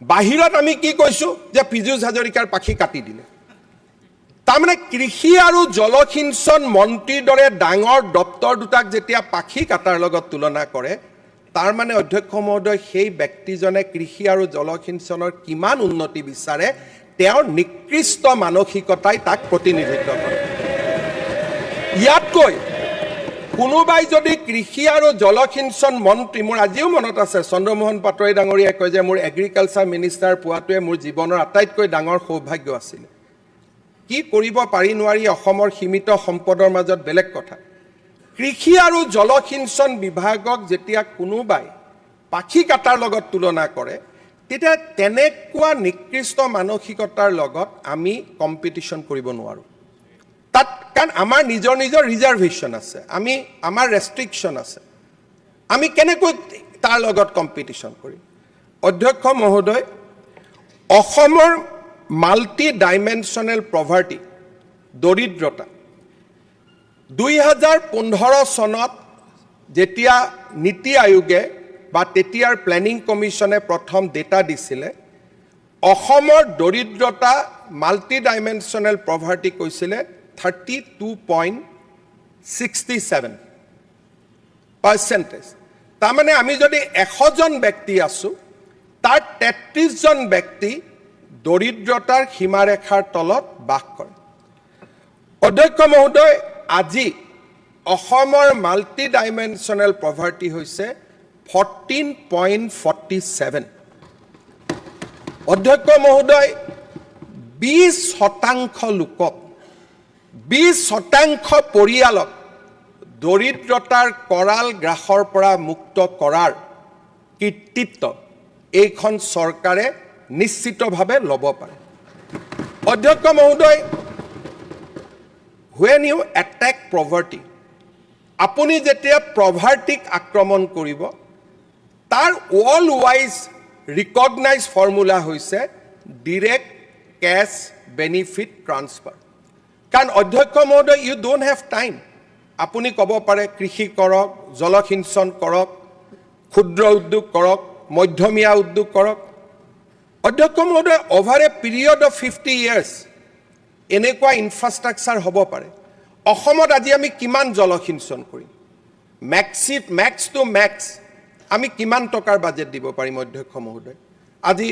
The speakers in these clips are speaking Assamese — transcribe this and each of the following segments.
বাহিৰত আমি কি কৈছো যে পীযুষ হাজৰিকাৰ পাখি কাটি দিলে তাৰমানে কৃষি আৰু জলসিঞ্চন মন্ত্ৰীৰ দৰে ডাঙৰ দপ্তৰ দুটাক যেতিয়া পাখি কাটাৰ লগত তুলনা কৰে তাৰ মানে অধ্যক্ষ মহোদয় সেই ব্যক্তিজনে কৃষি আৰু জলসিঞ্চনৰ কিমান উন্নতি বিচাৰে তেওঁৰ নিকৃষ্ট মানসিকতাই তাক প্ৰতিনিধিত্ব কৰে ইয়াতকৈ কোনোবাই যদি কৃষি আৰু জলসিঞ্চন মন্ত্ৰী মোৰ আজিও মনত আছে চন্দ্ৰমোহন পাটোৱাৰী ডাঙৰীয়াই কয় যে মোৰ এগ্ৰিকালচাৰ মিনিষ্টাৰ পোৱাটোৱে মোৰ জীৱনৰ আটাইতকৈ ডাঙৰ সৌভাগ্য আছিল কি কৰিব পাৰি নোৱাৰি অসমৰ সীমিত সম্পদৰ মাজত বেলেগ কথা কৃষি আৰু জলসিঞ্চন বিভাগক যেতিয়া কোনোবাই পাখি কাটাৰ লগত তুলনা কৰে তেতিয়া তেনেকুৱা নিকৃষ্ট মানসিকতাৰ লগত আমি কম্পিটিশ্যন কৰিব নোৱাৰো তাত কাৰণ আমাৰ নিজৰ নিজৰ ৰিজাৰ্ভেশ্যন আছে আমি আমাৰ ৰেষ্ট্ৰিকশ্যন আছে আমি কেনেকৈ তাৰ লগত কম্পিটিশ্যন কৰিম অধ্যক্ষ মহোদয় অসমৰ মাল্টি ডাইমেনশ্যনেল পভাৰ্টি দৰিদ্ৰতা 2015 চনত যেতিয়া নীতি আয়োগে বা তেতিয়াৰ প্লেনিং কমিছনে প্ৰথম ডেটা দিছিলে অসমৰ দৰিদ্ৰতা মাল্টি ডাইমেনশ্যনেল পভাৰ্টি কৈছিলে 32.67%. তাৰমানে আমি যদি 100 জন ব্যক্তি আছো তাৰ 33 জন ব্যক্তি দৰিদ্ৰতাৰ সীমাৰেখাৰ তলত বাস কৰে অধ্যক্ষ মহোদয় আজি অসমৰ মাল্টি ডাইমেনশ্যনেল পভাৰ্টি হৈছে 14.47 অধ্যক্ষ মহোদয় 20% লোকক 20% পৰিয়ালক দৰিদ্ৰতাৰ কৰাল গ্ৰাসৰ পৰা মুক্ত কৰাৰ কৃতিত্ব এইখন চৰকাৰে নিশ্চিতভাৱে ল'ব পাৰে অধ্যক্ষ মহোদয় when you attack poverty আপুনি যেতিয়া পভাৰ্টিক আক্ৰমণ কৰিব তাৰ অল ওয়াইজ ৰিকগনাইজ ফৰ্মুলা হৈছে ডাইৰেক্ট ক্যাশ বেনিফিট ট্ৰান্সফাৰ কাৰণ অধ্যক্ষ মহোদয় ইউ ডোন্ট হ্যাভ টাইম আপুনি ক'ব পাৰে কৃষি কৰক জলসিঞ্চন কৰক ক্ষুদ্ৰ উদ্যোগ কৰক মধ্যমীয়া উদ্যোগ কৰক অধ্যক্ষ মহোদয় over A period of 50 years এনেকুৱা ইনফ্ৰাষ্ট্ৰাকচাৰ হ'ব পাৰে অসমত আজি আমি কিমান জলসিঞ্চন কৰিম ম্যাক্স টু ম্যাক্স আমি কিমান টকাৰ বাজেট দিব পাৰিম অধ্যক্ষ মহোদয় আজি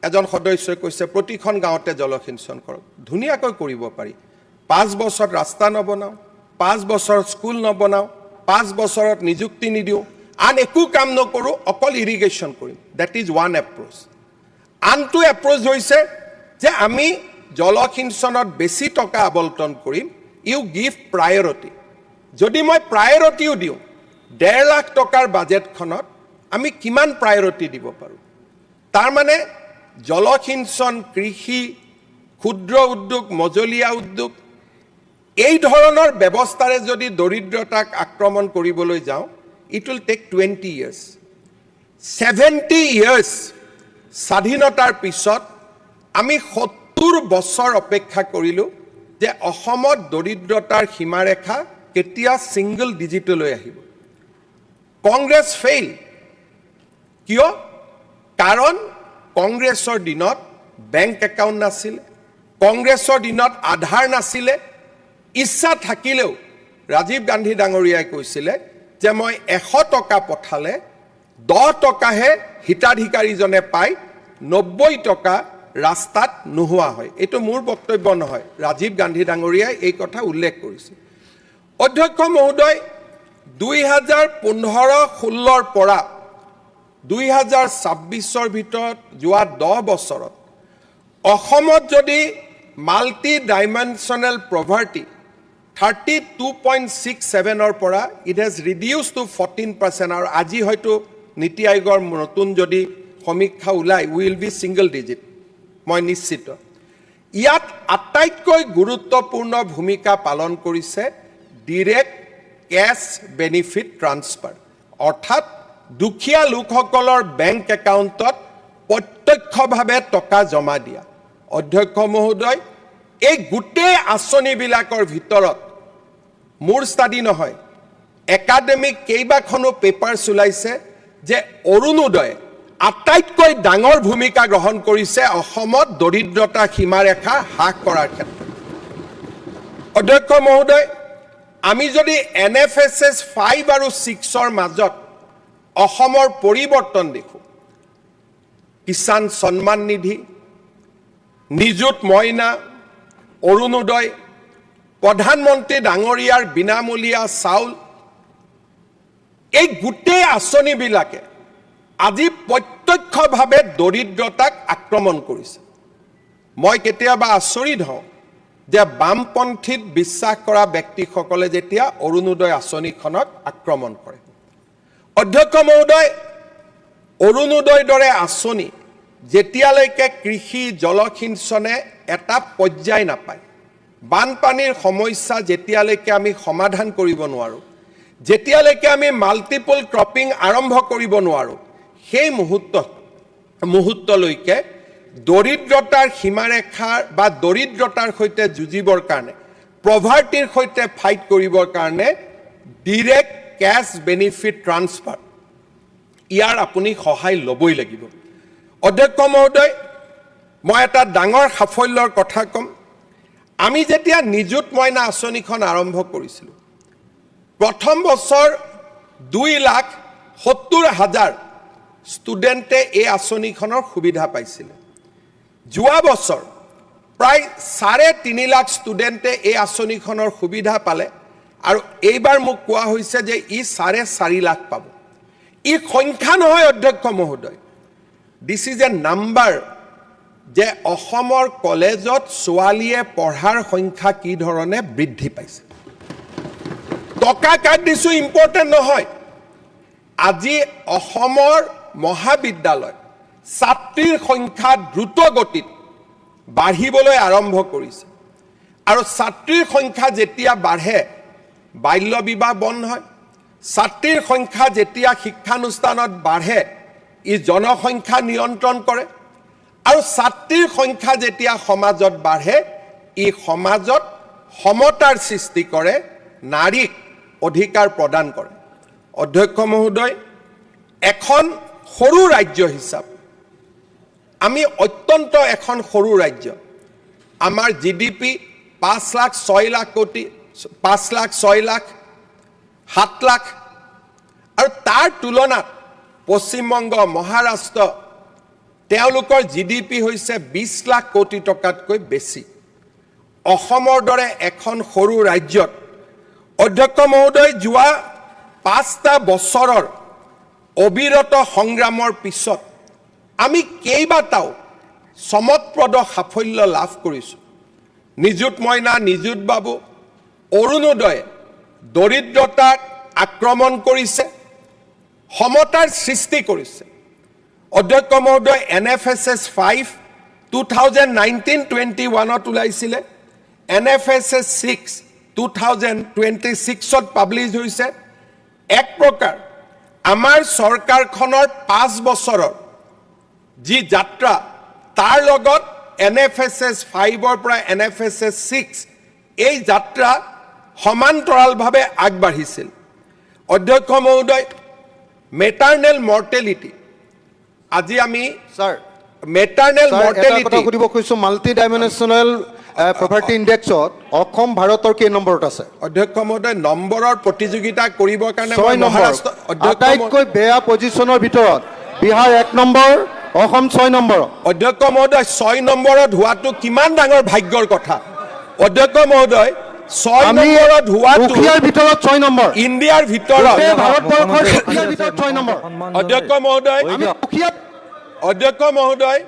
এজন সদস্যই কৈছে প্ৰতিখন গাঁৱতে জলসিঞ্চন কৰক ধুনীয়াকৈ কৰিব পাৰি 5 বছৰত ৰাস্তা নবনাও 5 বছৰত স্কুল নবনাও 5 বছৰত নিযুক্তি নিদিও আন একো কাম নকৰো অকল ইৰিগেশ্যন কৰিম দ্যাট ইজ ওয়ান এপ্ৰোচ আনটো এপ্ৰোচ হৈছে যে আমি জলসিঞ্চনত বেছি টকা আবলটন কৰিম ইউ গিভ প্ৰায়ৰিটি যদি মই প্ৰায়ৰিটিও দিওঁ 1.5 লাখ টকাৰ বাজেটখনত আমি কিমান প্ৰায়ৰিটি দিব পাৰো তাৰ মানে জলসিঞ্চন কৃষি ক্ষুদ্ৰ উদ্যোগ মজলীয়া উদ্যোগ এই ধৰণৰ ব্যৱস্থাৰে যদি দৰিদ্ৰতাক আক্ৰমণ কৰিবলৈ যাওঁ it will take 20 years 70 years স্বাধীনতাৰ পিছত আমি 70 বছৰ অপেক্ষা কৰিলো যে অসমত দৰিদ্ৰতাৰ সীমাৰেখা কেতিয়া সিঙ্গল ডিজিটলৈ আহিব কংগ্ৰেছ ফেইল কিয় কাৰণ কংগ্ৰেছৰ দিনত বেংক একাউণ্ট নাছিল কংগ্ৰেছৰ দিনত আধাৰ নাছিল ইচ্ছা থাকিলেও ৰাজীৱ গান্ধী ডাঙৰীয়াই কৈছিলে যে মই 100 টকা পঠালে 10 টকাহে হিতাধিকাৰীজনে পায় 90 টকা ৰাস্তাত নোহোৱা হয় এটো মোৰ বক্তব্য নহয় ৰাজীৱ গান্ধী ডাঙৰীয়াই এই কথা উল্লেখ কৰিছে অধ্যক্ষ মহোদয় 2015-16 পৰা 2026 ভিতৰত যোৱা 10 বছৰত অসমত যদি মাল্টি ডাইমেনশ্যনেল পভাৰ্টি 32.67 পৰা ইট হ্যাজ ৰিডিউসড টু 14% আৰু আজি হয়তো নীতি আয়োগৰ নতুন যদি সমীক্ষা ওলাই উইল বি সিঙ্গল ডিজিট মই নিশ্চিত ইয়াত আটাইতকৈ গুৰুত্বপূৰ্ণ ভূমিকা পালন কৰিছে ডাইৰেক্ট ক্যাশ বেনিফিট ট্ৰান্সফাৰ অৰ্থাৎ দুখীয়া লোকসকলৰ বেংক একাউণ্টত প্ৰত্যক্ষভাৱে টকা জমা দিয়া অধ্যক্ষ মহোদয় এই গোটেই আঁচনিবিলাকৰ ভিতৰত মোৰ ষ্টাডি নহয় একাডেমিক কেইবাখনো পেপাৰ চলাইছে যে অৰুণোদয় আটাইতকৈ ডাঙৰ ভূমিকা গ্ৰহণ কৰিছে অসমত দৰিদ্ৰতা সীমাৰেখা হ্ৰাস কৰাৰ ক্ষেত্ৰত। অধ্যক্ষ মহোদয়, আমি যদি NFSS 5 আৰু 6ৰ মাজত অসমৰ পৰিৱৰ্তন দেখোঁ, কিষাণ সন্মান নিধি, নিযুত মইনা, অৰুণোদয়, প্ৰধানমন্ত্ৰী ডাঙৰীয়াৰ বিনামূলীয়া চাউল, এই গোটেই আঁচনিবিলাকে আজি প্ৰত্যক্ষভাৱে দৰিদ্ৰতাক আক্ৰমণ কৰিছে। মই কেতিয়াবা আচৰিত হওঁ যে বামপন্থীত বিশ্বাস কৰা ব্যক্তিসকলে যেতিয়া অৰুণোদয় আঁচনিখনক আক্ৰমণ কৰে। অধ্যক্ষ মহোদয়, অৰুণোদয়ৰ দৰে আঁচনি যেতিয়ালৈকে কৃষি জলসিঞ্চনে এটা পৰ্যায় নাপায়, বানপানীৰ সমস্যা যেতিয়ালৈকে আমি সমাধান কৰিব নোৱাৰোঁ, যেতিয়ালৈকে আমি মাল্টিপল ক্ৰপিং আৰম্ভ কৰিব নোৱাৰোঁ, সেই মুহূৰ্তলৈকে দৰিদ্ৰতাৰ সীমাৰেখাৰ বা দৰিদ্ৰতাৰ সৈতে যুঁজিবৰ কাৰণে, প্ৰভাৰ্টিৰ সৈতে ফাইট কৰিবৰ কাৰণে ডিৰেক্ট কেছ বেনিফিট ট্ৰান্সফাৰ, ইয়াৰ আপুনি সহায় ল'বই লাগিব। অধ্যক্ষ মহোদয়, মই এটা ডাঙৰ সাফল্যৰ কথা ক'ম। আমি যেতিয়া নিযুত মইনা আঁচনিখন আৰম্ভ কৰিছিলোঁ, প্ৰথম বছৰ 2,70,000 ষ্টুডেণ্টে এই আঁচনিখনৰ সুবিধা পাইছিলে। যোৱা বছৰ প্ৰায় 3.5 লাখ ষ্টুডেণ্টে এই আঁচনিখনৰ সুবিধা পালে, আৰু এইবাৰ মোক কোৱা হৈছে যে ই 4.5 লাখ পাব। ই সংখ্যা নহয় অধ্যক্ষ মহোদয়, দিছ ইজ এ নাম্বাৰ, যে অসমৰ কলেজত ছোৱালীয়ে পঢ়াৰ সংখ্যা কি ধৰণে বৃদ্ধি পাইছে। টকা কাৰ্ড দিছোঁ ইম্পৰ্টেণ্ট নহয়, আজি অসমৰ মহাবিদ্যালয় ছাত্ৰীৰ সংখ্যা দ্ৰুত গতিত বাঢ়িবলৈ আৰম্ভ কৰিছে, আৰু ছাত্ৰীৰ সংখ্যা যেতিয়া বাঢ়ে বাল্য বিবাহ বন্ধ হয়। ছাত্ৰীৰ সংখ্যা যেতিয়া শিক্ষানুষ্ঠানত বাঢ়ে ই জনসংখ্যা নিয়ন্ত্ৰণ কৰে, আৰু ছাত্ৰীৰ সংখ্যা যেতিয়া সমাজত বাঢ়ে ই সমাজত সমতাৰ সৃষ্টি কৰে, নাৰীক অধিকাৰ প্ৰদান কৰে। অধ্যক্ষ মহোদয়, এখন সৰু ৰাজ্য হিচাপে আমি অত্যন্ত এখন সৰু ৰাজ্য, আমাৰ GDP 5 লাখ 6 লাখ কোটি, 5 লাখ 6 লাখ 7 লাখ, আৰু তাৰ তুলনাত পশ্চিমবংগ, মহাৰাষ্ট্ৰ, তেওঁলোকৰ GDP হৈছে 20 লাখ কোটি টকাতকৈ বেছি। অসমৰ দৰে এখন সৰু ৰাজ্যত অধ্যক্ষ মহোদয়, যোৱা 5টা বছৰৰ অবিৰত সংগ্ৰামৰ পিছত আমি কেইবাটাও চমকপ্ৰদ সাফল্য লাভ কৰিছোঁ। নিযুত মইনা, নিযুত বাবু, অৰুণোদয়ে দৰিদ্ৰতাক আক্ৰমণ কৰিছে, সমতাৰ সৃষ্টি কৰিছে। অধ্যক্ষ মহোদয়, NFSS 5 2019-21ত ওলাইছিলে, NFSS 6 2026ত পাব্লিছ হৈছে। এক প্ৰকাৰ আমাৰ চৰকাৰখনৰ 5 বছৰৰ যি যাত্ৰা, তাৰ লগত NFSS 5ৰ পৰা NFSS 6 এই যাত্ৰা সমান্তৰালভাৱে আগবাঢ়িছিল। অধ্যক্ষ মহোদয়, মেটাৰ্নেল মৰ্টেলিটি, আজি আমি মেটাৰ্নেল মৰ্টেলিটি সুধিব খুজিছোঁ, মাল্টি ডাইমেনশ্যনেল প্ৰপাৰ্টি ইণ্ডেক্সত অসম ভাৰতৰ কেই নম্বৰত আছে? অধ্যক্ষ মহোদয়, নম্বৰৰ প্ৰতিযোগিতা কৰিবৰ কাৰণে 6 নম্বৰ। আটাইতকৈ বেয়া পজিশ্যনৰ ভিতৰত বিহাৰ 1 নম্বৰ, অসম 6 নম্বৰ। অধ্যক্ষ মহোদয়, 6 নম্বৰত হোৱাটো কিমান ডাঙৰ ভাগ্যৰ কথা। অধ্যক্ষ মহোদয়, 6 নম্বৰত হোৱাটো দুখীয়াৰ ভিতৰত 6 নম্বৰ, ইণ্ডিয়াৰ ভিতৰত, ভাৰতবৰ্ষৰ দুখীয়াৰ ভিতৰত 6 নম্বৰ। অধ্যক্ষ মহোদয়, অধ্যক্ষ মহোদয়,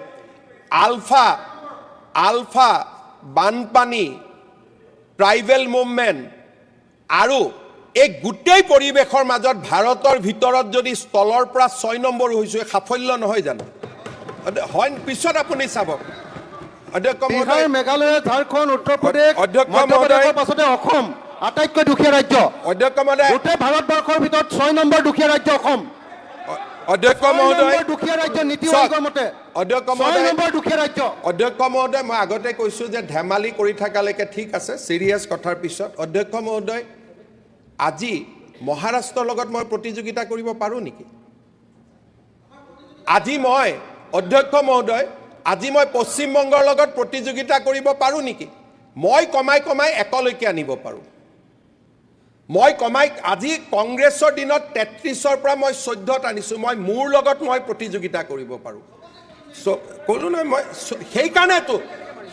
আলফা বানপানী, ট্ৰাইবেল মুভমেণ্ট আৰু এই গোটেই পৰিৱেশৰ মাজত ভাৰতৰ ভিতৰত যদি স্থলৰ পৰা 6 নম্বৰ হৈছোঁ, সাফল্য নহয় জানো? হয়, পিছত আপুনি চাব। অধ্যক্ষ মহোদয়, মেঘালয়, ঝাৰখণ্ড, উত্তৰ প্ৰদেশ, অধ্যক্ষ মহোদয়, পাছতে অসম আটাইতকৈ দুখীয়া ৰাজ্য। অধ্যক্ষ মহোদয়, গোটেই ভাৰতবৰ্ষৰ ভিতৰত 6 নম্বৰ দুখীয়া ৰাজ্য অসম। অধ্যক্ষ মহোদয়, দুখীয়া ৰাজ্য নীতি আয়োগৰ মতে অধ্যক্ষ মহোদয়, দুখীয়া ৰাজ্য। অধ্যক্ষ মহোদয়, মই আগতে কৈছোঁ যে ধেমালি কৰি থকালৈকে ঠিক আছে, চিৰিয়াছ কথাৰ পিছত। অধ্যক্ষ মহোদয়, আজি মহাৰাষ্ট্ৰৰ লগত মই প্ৰতিযোগিতা কৰিব পাৰোঁ নেকি? আজি মই অধ্যক্ষ মহোদয় আজি মই পশ্চিমবংগৰ লগত প্ৰতিযোগিতা কৰিব পাৰোঁ নেকি মই কমাই একলৈকে আনিব পাৰোঁ মই কমাই আজি কংগ্ৰেছৰ দিনত 33ৰ পৰা মই 14ত আনিছোঁ মই মোৰ লগত মই প্ৰতিযোগিতা কৰিব পাৰোঁ ক'লো নহয় মই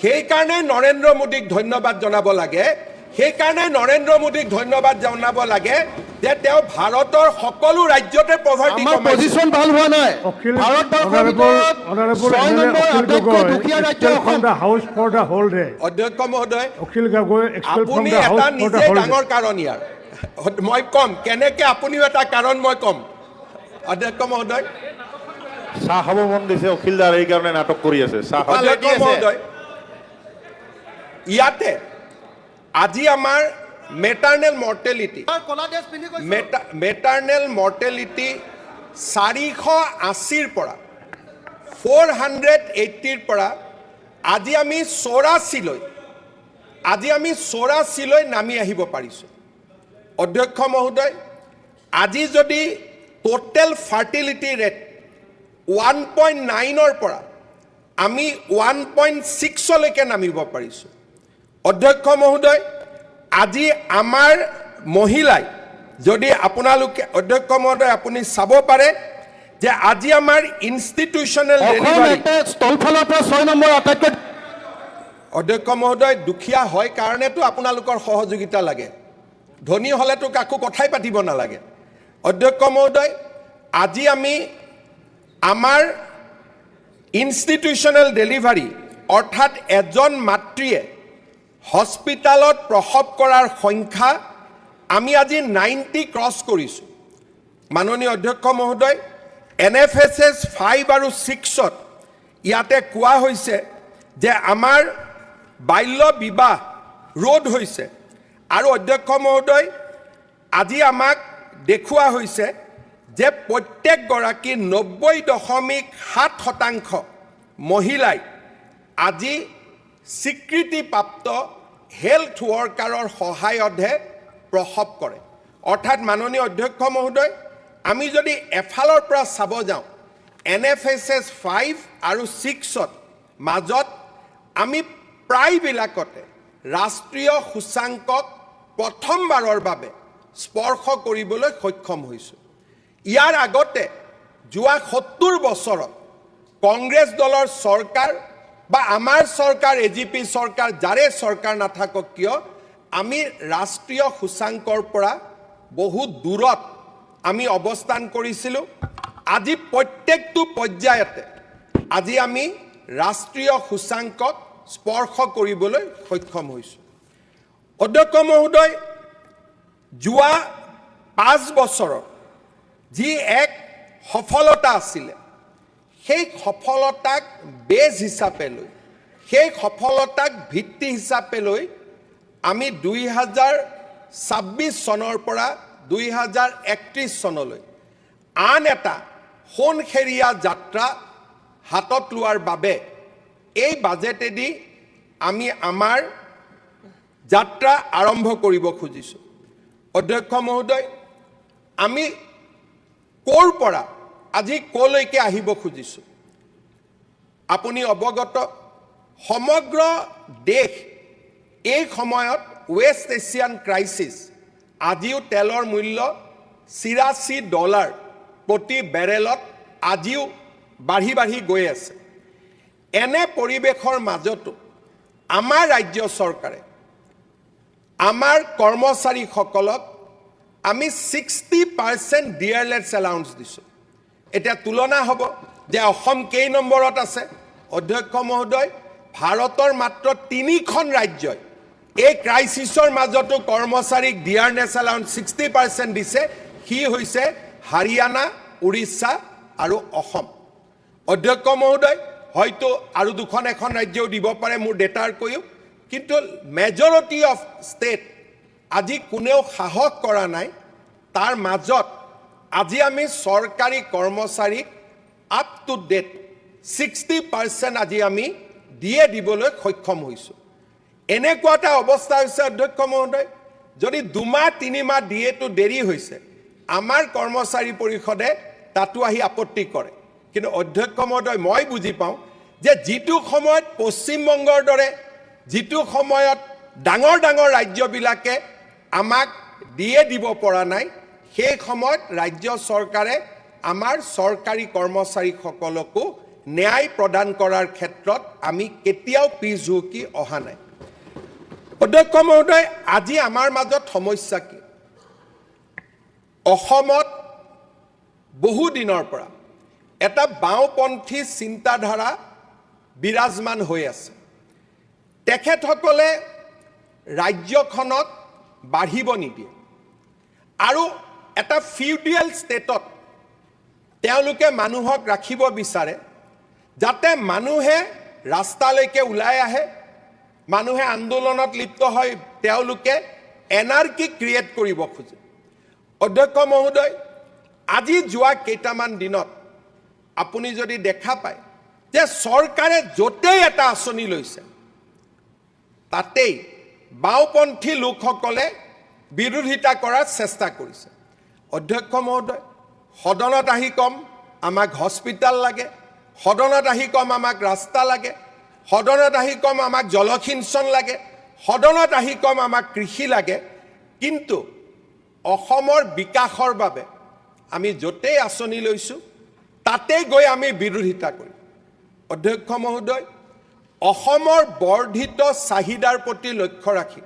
সেইকাৰণে নৰেন্দ্ৰ মোদীক ধন্যবাদ জনাব লাগে সেইকাৰণে নৰেন্দ্ৰ মোদীক ধন্যবাদ জনাব লাগে যে তেওঁ ভাৰতৰ সকলো ৰাজ্যতে পভাৰ্টি আমাৰ পজিশন ভাল হোৱা নাই ভাৰতবৰ্ষৰ ভিতৰত 6 নম্বৰ আটাইতকৈ দুখীয়া ৰাজ্য Assam house for the whole day অধ্যক্ষ মহোদয় অখিল গগৈ এক্সপেল ফ্ৰম আপুনি দ্য হাউচ এটা ফৰ দ্য নিজে হোল ডাঙৰ কাৰণ ইয়াৰ মই কম কেনেকে আপুনিও এটা কাৰণ মই কম অধ্যক্ষ মহোদয় চাহ খাব মন দিছে অখিলদাৰ এই কাৰণে নাটক কৰি আছে চাহ অধ্যক্ষ মহোদয় ইয়াতে আজি আমাৰ মেটাৰনেল মৰ্টেলিটি 480ৰ পৰা 480ৰ পৰা আজি আমি 84লৈ নামি আহিব পাৰিছোঁ অধ্যক্ষ মহোদয় আজি যদি টোটেল ফাৰ্টিলিটি ৰেট 1.9ৰ পৰা আমি 1.6লৈকে নামিব পাৰিছোঁ অধ্যক্ষ মহোদয় আজি আমাৰ মহিলাই যদি আপোনালোকে অধ্যক্ষ মহোদয় আপুনি চাব পাৰে যে আজি আমাৰ ইনষ্টিটিউচনেল ডেলিভাৰী স্থলফালৰ পৰা 6 নম্বৰ আটাইতকৈ অধ্যক্ষ মহোদয় দুখীয়া হয় কাৰণেতো আপোনালোকৰ সহযোগিতা লাগে ধনী হ'লেতো কাকো কথাই পাতিব নালাগে অধ্যক্ষ মহোদয় আজি আমি আমাৰ ইনষ্টিটিউচনেল ডেলিভাৰী অৰ্থাৎ এজন মাতৃয়ে হস্পিটালত প্ৰসৱ কৰাৰ সংখ্যা আমি আজি 90 ক্ৰছ কৰিছোঁ মাননীয় অধ্যক্ষ মহোদয় NFSS 5 আৰু 6ত ইয়াতে কোৱা হৈছে যে আমাৰ বাল্য বিবাহ ৰোধ হৈছে আৰু অধ্যক্ষ মহোদয় আজি আমাক দেখুওৱা হৈছে যে প্ৰত্যেকগৰাকী 90.7% মহিলাই আজি স্বীকৃতিপ্ৰাপ্ত হেল্থ ৱৰ্কাৰৰ সহায়তহে প্ৰসৱ কৰে অৰ্থাৎ মাননীয় অধ্যক্ষ মহোদয় আমি যদি এফালৰ পৰা চাব যাওঁ NFSS 5 আৰু 6ত মাজত আমি প্ৰায়বিলাকতে ৰাষ্ট্ৰীয় সূচাংকক প্ৰথমবাৰৰ বাবে স্পৰ্শ কৰিবলৈ সক্ষম হৈছোঁ ইয়াৰ আগতে যোৱা 70 বছৰত কংগ্ৰেছ দলৰ চৰকাৰ বা আমাৰ চৰকাৰ AGP চৰকাৰ যাৰে চৰকাৰ নাথাকক কিয় আমি ৰাষ্ট্ৰীয় সূচাংকৰ পৰা বহু দূৰত আমি অৱস্থান কৰিছিলোঁ আজি প্ৰত্যেকটো পৰ্যায়তে আজি আমি ৰাষ্ট্ৰীয় সূচাংকক স্পৰ্শ কৰিবলৈ সক্ষম হৈছোঁ অধ্যক্ষ মহোদয় যোৱা 5 বছৰত যি এক সফলতা আছিলে সেই সফলতাক বেজ হিচাপে লৈ সেই সফলতাক ভিত্তি হিচাপে লৈ আমি 2026 চনৰ পৰা 2031 চনলৈ আন এটা সোণখেৰীয়া যাত্ৰা হাতত লোৱাৰ বাবে এই বাজেটেদি আমি আমাৰ যাত্ৰা আৰম্ভ কৰিব খুজিছোঁ অধ্যক্ষ মহোদয় আমি ক'ৰ পৰা আজি ক'লৈকে আহিব খুজিছোঁ আপুনি অৱগত সমগ্ৰ দেশ এই সময়ত ৱেষ্ট এছিয়ান ক্ৰাইচিছ আজিও তেলৰ মূল্য $83 প্ৰতি বেৰেলত আজিও বাঢ়ি গৈ আছে এনে পৰিৱেশৰ মাজতো আমাৰ ৰাজ্য চৰকাৰে আমাৰ কৰ্মচাৰীসকলক আমি 60% ডিয়াৰলেছ এলাউন্স দিছোঁ এটা তুলনা হ'ব যে অসম কেই নম্বৰত আছে অধ্যক্ষ মহোদয় ভাৰতৰ মাত্ৰ 3খন ৰাজ্যই এই ক্ৰাইচিছৰ মাজতো কৰ্মচাৰীক ডিয়াৰনেছ এলাউন্স 60% দিছে কি হৈছে হাৰিয়ানা উৰিষ্যা আৰু অসম অধ্যক্ষ মহোদয় হয়তো আৰু দুখন এখন ৰাজ্যও দিব পাৰে মোৰ ডেটাৰ কৈও কিন্তু মেজৰিটি অফ ষ্টেট আজি কোনেও সাহস কৰা নাই তাৰ মাজত আজি আমি চৰকাৰী কৰ্মচাৰীক আপ টু ডেট 60% আজি আমি দিবলৈ সক্ষম হৈছোঁ এনেকুৱা এটা অৱস্থা হৈছে অধ্যক্ষ মহোদয় যদি 2 মাহ 3 মাহ দিয়েতো দেৰি হৈছে আমাৰ কৰ্মচাৰী পৰিষদে তাতো আহি আপত্তি কৰে কিন্তু অধ্যক্ষ মহোদয় মই বুজি পাওঁ যে যিটো সময়ত পশ্চিমবংগৰ দৰে যিটো সময়ত ডাঙৰ ডাঙৰ ৰাজ্যবিলাকে আমাক দিব পৰা নাই সেই সময়ত ৰাজ্য চৰকাৰে আমাৰ চৰকাৰী কৰ্মচাৰীসকলকো ন্যায় প্ৰদান কৰাৰ ক্ষেত্ৰত আমি কেতিয়াও পিছ হুকি অহা নাই অধ্যক্ষ মহোদয় আজি আমাৰ মাজত সমস্যা কি অসমত বহু দিনৰ পৰা এটা বাওঁপন্থী চিন্তাধাৰা বিৰাজমান হৈ আছে তেখেতসকলে ৰাজ্যখনক বাঢ়িব নিদিয়ে আৰু এটা ফিউডিয়েল ষ্টেটত তেওঁলোকে মানুহক ৰাখিব বিচাৰে যাতে মানুহে ৰাস্তালৈকে ওলাই আহে মানুহে আন্দোলনত লিপ্ত হয় তেওঁলোকে এনাৰ্কি ক্ৰিয়েট কৰিব খোজে অধ্যক্ষ মহোদয় আজি যোৱা কেইটামান দিনত আপুনি যদি দেখা পায় যে চৰকাৰে য'তেই এটা আঁচনি লৈছে তাতেই বাওঁপন্থী লোকসকলে বিৰোধিতা কৰাৰ চেষ্টা কৰিছে অধ্যক্ষ মহোদয় সদনত আহি কম আমাক হস্পিটাল লাগে সদনত আহি কম আমাক ৰাস্তা লাগে সদনত আহি কম আমাক জলসিঞ্চন লাগে সদনত আহি কম আমাক কৃষি লাগে কিন্তু অসমৰ বিকাশৰ বাবে আমি য'তেই আঁচনি লৈছোঁ তাতেই গৈ আমি বিৰোধিতা কৰিম অধ্যক্ষ মহোদয় অসমৰ বৰ্ধিত চাহিদাৰ প্ৰতি লক্ষ্য ৰাখি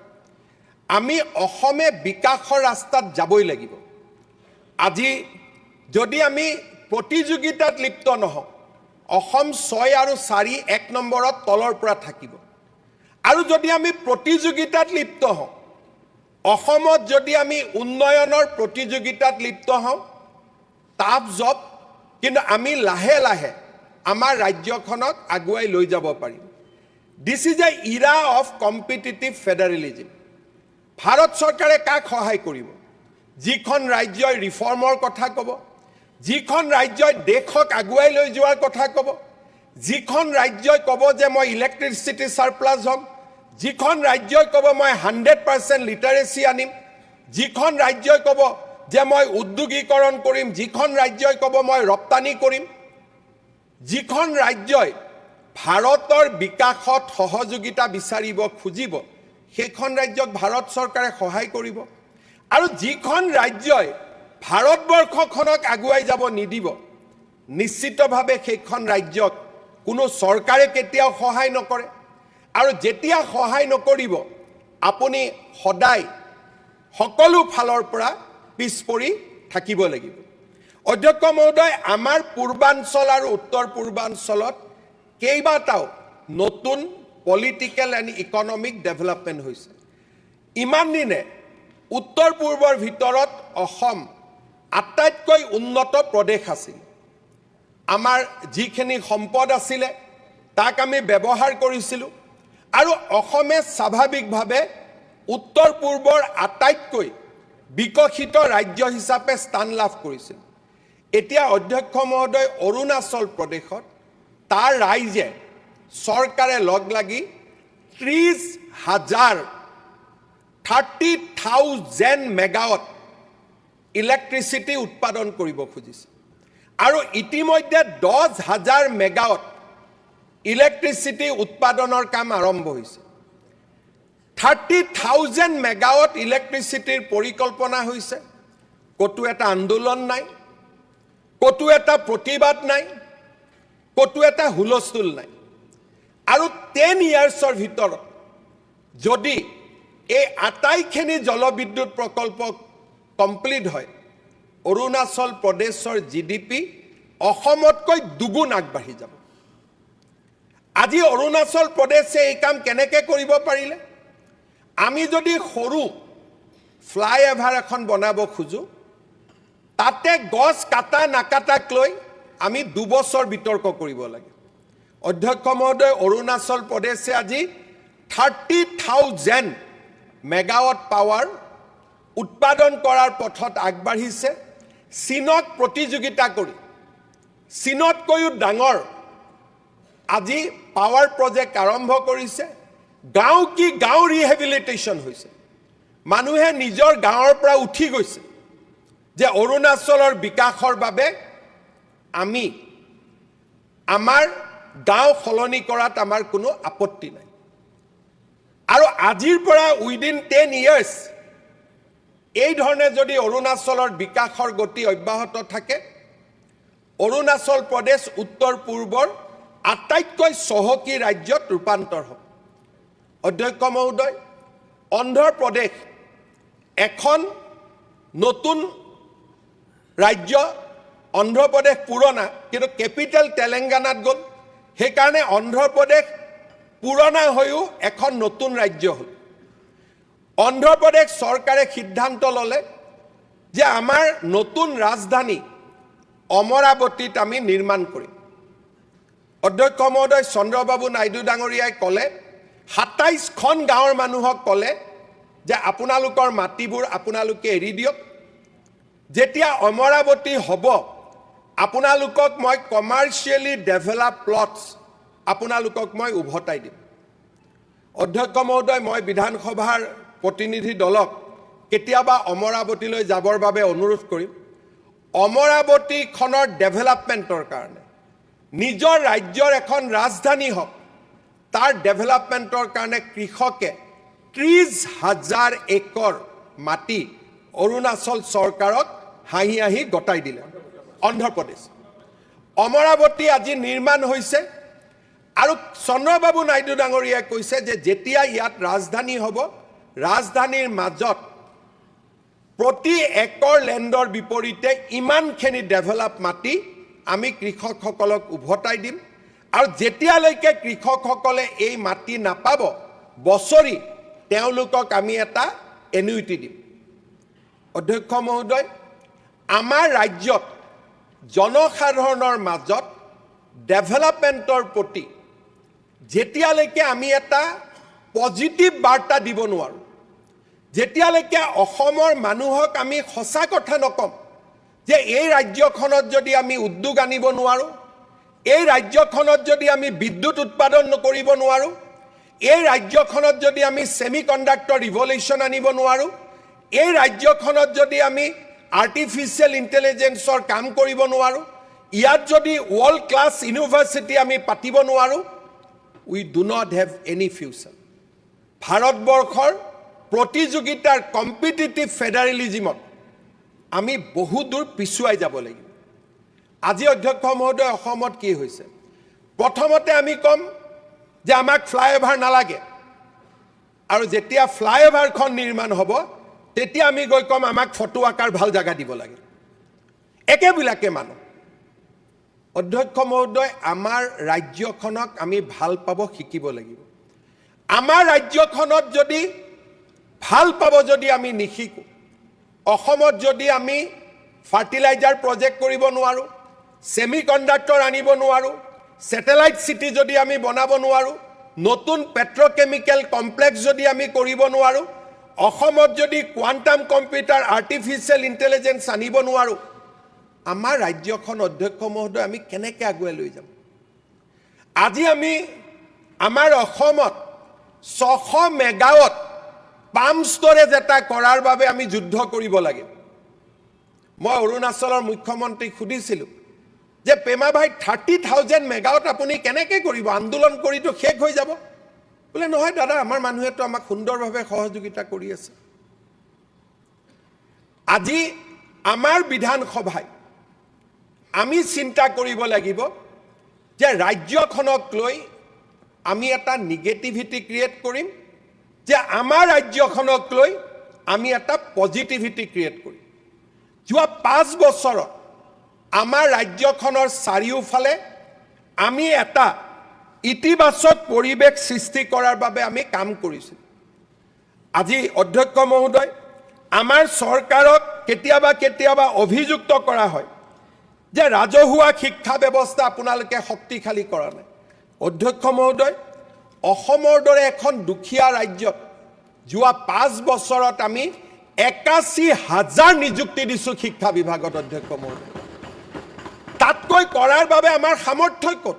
আমি অসমে বিকাশৰ ৰাস্তাত যাবই লাগিব আজি যদি আমি প্ৰতিযোগিতাত লিপ্ত নহওঁ অসম 6 আৰু 4 এক নম্বৰত তলৰ পৰা থাকিব আৰু যদি আমি প্ৰতিযোগিতাত লিপ্ত হওঁ অসমত যদি আমি উন্নয়নৰ প্ৰতিযোগিতাত লিপ্ত হওঁ টাফ জব কিন্তু আমি লাহে লাহে আমাৰ ৰাজ্যখনক আগুৱাই লৈ যাব পাৰিম this is a era of competitive federalism Bharat চৰকাৰে কাক সহায় কৰিব যিখন ৰাজ্যই ৰিফৰ্মৰ কথা ক'ব যিখন ৰাজ্যই দেশক আগুৱাই লৈ যোৱাৰ কথা ক'ব যিখন ৰাজ্যই ক'ব যে মই ইলেক্ট্ৰিচিটি সাৰপ্লাস হ'ম যিখন ৰাজ্যই ক'ব মই 100% লিটাৰেসি আনিম যিখন ৰাজ্যই ক'ব যে মই উদ্যোগীকৰণ কৰিম যিখন ৰাজ্যই ক'ব মই ৰপ্তানি কৰিম যিখন ৰাজ্যই ভাৰতৰ বিকাশত সহযোগিতা বিচাৰিব খুজিব সেইখন ৰাজ্যক ভাৰত চৰকাৰে সহায় কৰিব আৰু যিখন ৰাজ্যই ভাৰতবৰ্ষখনক আগুৱাই যাব নিদিব নিশ্চিতভাৱে সেইখন ৰাজ্যক কোনো চৰকাৰে কেতিয়াও সহায় নকৰে আৰু যেতিয়া সহায় নকৰিব আপুনি সদায় সকলো ফালৰ পৰা পিছ পৰি থাকিব লাগিব অধ্যক্ষ মহোদয় আমাৰ পূৰ্বাঞ্চল আৰু উত্তৰ পূৰ্বাঞ্চলত কেইবাটাও নতুন পলিটিক্যাল এণ্ড ইকনমিক ডেভেলপমেণ্ট হৈছে ইমান দিনে উত্তৰ পূৰ্বৰ ভিতৰত অসম আটাইতকৈ উন্নত প্ৰদেশ আছিল আমাৰ যিখিনি সম্পদ আছিল তাক আমি ব্যৱহাৰ কৰিছিলোঁ আৰু অসমে স্বাভাৱিকভাৱে উত্তৰ পূৰ্বৰ আটাইতকৈ বিকশিত ৰাজ্য হিচাপে স্থান লাভ কৰিছিল এতিয়া অধ্যক্ষ মহোদয় অৰুণাচল প্ৰদেশত তাৰ ৰাইজে চৰকাৰে লগ লাগি 30,000 মেগাৱাট ইলেক্ট্ৰিচিটি উৎপাদন কৰিব খুজিছে আৰু ইতিমধ্যে 10,000 মেগাৱাট ইলেক্ট্ৰিচিটি উৎপাদনৰ কাম আৰম্ভ হৈছে 30,000 মেগাৱাট ইলেক্ট্ৰিচিটিৰ পৰিকল্পনা হৈছে কতো এটা আন্দোলন নাই কতো এটা প্ৰতিবাদ নাই কতো এটা হুলস্থুল নাই আৰু 10 ইয়াৰ্ছৰ ভিতৰত যদি এই আটাইখিনি জলবিদ্যুৎ প্ৰকল্প কমপ্লিট হয় অৰুণাচল প্ৰদেশৰ জিডিপি অসমতকৈ দুগুণ আগবাঢ়ি যাব আজি অৰুণাচল প্ৰদেশে এই কাম কেনেকৈ কৰিব পাৰিলে আমি যদি সৰু ফ্লাইঅভাৰ এখন বনাব খোজো তাতে গছ কাটা নাকাটাক লৈ আমি 2 বছৰ বিতৰ্ক কৰিব লাগে অধ্যক্ষ মহোদয় অৰুণাচল প্ৰদেশে আজি 30,000 মেগাৱাট পাৱাৰ উৎপাদন কৰাৰ পথত আগবাঢ়িছে চীনক প্ৰতিযোগিতা কৰি চীনতকৈও ডাঙৰ আজি পাৱাৰ প্ৰজেক্ট আৰম্ভ কৰিছে গাঁও কি গাঁও ৰিহেবিলিটেশ্যন হৈছে মানুহে নিজৰ গাঁৱৰ পৰা উঠি গৈছে যে অৰুণাচলৰ বিকাশৰ বাবে আমি আমাৰ গাঁও সলনি কৰাত আমাৰ কোনো আপত্তি নাই আৰু আজিৰ পৰা উইদিন 10 years এই ধৰণে যদি অৰুণাচলৰ বিকাশৰ গতি অব্যাহত থাকে অৰুণাচল প্ৰদেশ উত্তৰ পূৰ্বৰ আটাইতকৈ চহকী ৰাজ্যত ৰূপান্তৰ হ'ব অধ্যক্ষ মহোদয় অন্ধ্ৰ প্ৰদেশ এখন নতুন ৰাজ্য অন্ধ্ৰ প্ৰদেশ পুৰণা কিন্তু কেপিটেল তেলেংগানাত গ'ল সেইকাৰণে অন্ধ্ৰ প্ৰদেশ পুৰণা হৈও এখন নতুন ৰাজ্য হ'ল অন্ধ্ৰ প্ৰদেশ চৰকাৰে সিদ্ধান্ত ল'লে যে আমাৰ নতুন ৰাজধানী অমৰাৱতীত আমি নিৰ্মাণ কৰিম অধ্যক্ষ মহোদয় চন্দ্ৰবাবু নাইডু ডাঙৰীয়াই ক'লে ২৭খন গাঁৱৰ মানুহক ক'লে যে আপোনালোকৰ মাটিবোৰ আপোনালোকে এৰি দিয়ক যেতিয়া অমৰাৱতী হ'ব আপোনালোকক মই কমাৰ্চিয়েলি ডেভেলপ প্লটছ আপোনালোকক মই উভতাই দিম অধ্যক্ষ মহোদয় মই বিধানসভাৰ প্ৰতিনিধি দলক কেতিয়াবা অমৰাৱতীলৈ যাবৰ বাবে অনুৰোধ কৰিম অমৰাৱতীখনৰ ডেভেলপমেণ্টৰ কাৰণে নিজৰ ৰাজ্যৰ এখন ৰাজধানী হওক তাৰ ডেভেলপমেণ্টৰ কাৰণে কৃষকে ৩০,০০০ একৰ মাটি অৰুণাচল চৰকাৰক হাঁহি হাঁহি গতাই দিলে অন্ধ্ৰ প্ৰদেশ অমৰাৱতী আজি নিৰ্মাণ হৈছে আৰু চন্দ্ৰবাবু নাইডু ডাঙৰীয়াই কৈছে যে যেতিয়া ইয়াত ৰাজধানী হ'ব ৰাজধানীৰ মাজত প্ৰতি একৰ লেণ্ডৰ বিপৰীতে ইমানখিনি ডেভেলপ মাটি আমি কৃষকসকলক উভতাই দিম আৰু যেতিয়ালৈকে কৃষকসকলে এই মাটি নাপাব বছৰি তেওঁলোকক আমি এটা এনুইটি দিম অধ্যক্ষ মহোদয় আমাৰ ৰাজ্যত জনসাধাৰণৰ মাজত ডেভেলপমেণ্টৰ প্ৰতি যেতিয়ালৈকে আমি এটা পজিটিভ বাৰ্তা দিব নোৱাৰোঁ যেতিয়ালৈকে অসমৰ মানুহক আমি সঁচা কথা নকম যে এই ৰাজ্যখনত যদি আমি উদ্যোগ আনিব নোৱাৰোঁ এই ৰাজ্যখনত যদি আমি বিদ্যুৎ উৎপাদন কৰিব নোৱাৰোঁ এই ৰাজ্যখনত যদি আমি সেমিকণ্ডাক্টৰ ৰিভলিউশ্যন আনিব নোৱাৰোঁ এই ৰাজ্যখনত যদি আমি আৰ্টিফিচিয়েল ইণ্টেলিজেন্সৰ কাম কৰিব নোৱাৰোঁ ইয়াত যদি ৱৰ্ল্ড ক্লাছ ইউনিভাৰ্চিটি আমি পাতিব নোৱাৰোঁ we do not have any future ভাৰতবৰ্ষৰ প্ৰতিযোগিতাৰ কম্পিটিটিভ ফেডাৰেলিজিমত আমি বহু দূৰ পিছুৱাই যাব লাগিব আজি অধ্যক্ষ মহোদয় অসমত কি হৈছে প্ৰথমতে আমি কম যে আমাক ফ্লাইঅভাৰ নালাগে আৰু যেতিয়া ফ্লাইঅভাৰখন নিৰ্মাণ হ'ব তেতিয়া আমি গৈ কম আমাক ফটো আকাৰ ভাল জায়গা দিব লাগে একেবিলাকে মানুহ অধ্যক্ষ মহোদয় আমাৰ ৰাজ্যখনক আমি ভাল পাব শিকিব লাগিব আমাৰ ৰাজ্যখনত যদি ভাল পাব যদি আমি নিশিকো অসমত যদি আমি ফাৰ্টিলাইজাৰ প্ৰজেক্ট কৰিব নোৱাৰোঁ সেমিকণ্ডাক্টৰ আনিব নোৱাৰোঁ স্যাটেলাইট সিটি যদি আমি বনাব নোৱাৰোঁ নতুন পেট্ৰকেমিক্যাল কমপ্লেক্স যদি আমি কৰিব নোৱাৰোঁ অসমত যদি কোৱান্টাম কম্পিউটাৰ আৰ্টিফিচিয়েল ইণ্টেলিজেন্স আনিব নোৱাৰোঁ আমাৰ ৰাজ্যখন অধ্যক্ষ মহোদয় আমি কেনেকৈ আগুৱাই লৈ যাম আজি আমি আমাৰ অসমত 600 মেগাৱাট পাম্প ষ্টৰেজ এটা কৰাৰ বাবে আমি যুদ্ধ কৰিব লাগে মই অৰুণাচলৰ মুখ্যমন্ত্ৰীক সুধিছিলোঁ যে পেমা ভাই 30,000 মেগাৱাট আপুনি কেনেকৈ কৰিব আন্দোলন কৰিতো শেষ হৈ যাব বোলে নহয় দাদা আমাৰ মানুহেতো আমাক সুন্দৰভাৱে সহযোগিতা কৰি আছে আজি আমাৰ বিধানসভাই আমি চিন্তা কৰিব লাগিব যে ৰাজ্যখনক লৈ আমি এটা নিগেটিভিটি ক্ৰিয়েট কৰিম যে আমাৰ ৰাজ্যখনক লৈ আমি এটা পজিটিভিটি ক্ৰিয়েট কৰিম যোৱা 5 বছৰত আমাৰ ৰাজ্যখনৰ চাৰিওফালে আমি এটা ইতিবাচক পৰিৱেশ সৃষ্টি কৰাৰ বাবে আমি কাম কৰিছোঁ আজি অধ্যক্ষ মহোদয় আমাৰ চৰকাৰক কেতিয়াবা অভিযুক্ত কৰা হয় যে ৰাজহুৱা শিক্ষা ব্যৱস্থা আপোনালোকে শক্তিশালী কৰা নাই অধ্যক্ষ মহোদয় অসমৰ দৰে এখন দুখীয়া ৰাজ্যত যোৱা 5 বছৰত আমি ৮১,০০০ নিযুক্তি দিছোঁ শিক্ষা বিভাগত অধ্যক্ষ মহোদয় তাতকৈ কৰাৰ বাবে আমাৰ সামৰ্থ্য ক'ত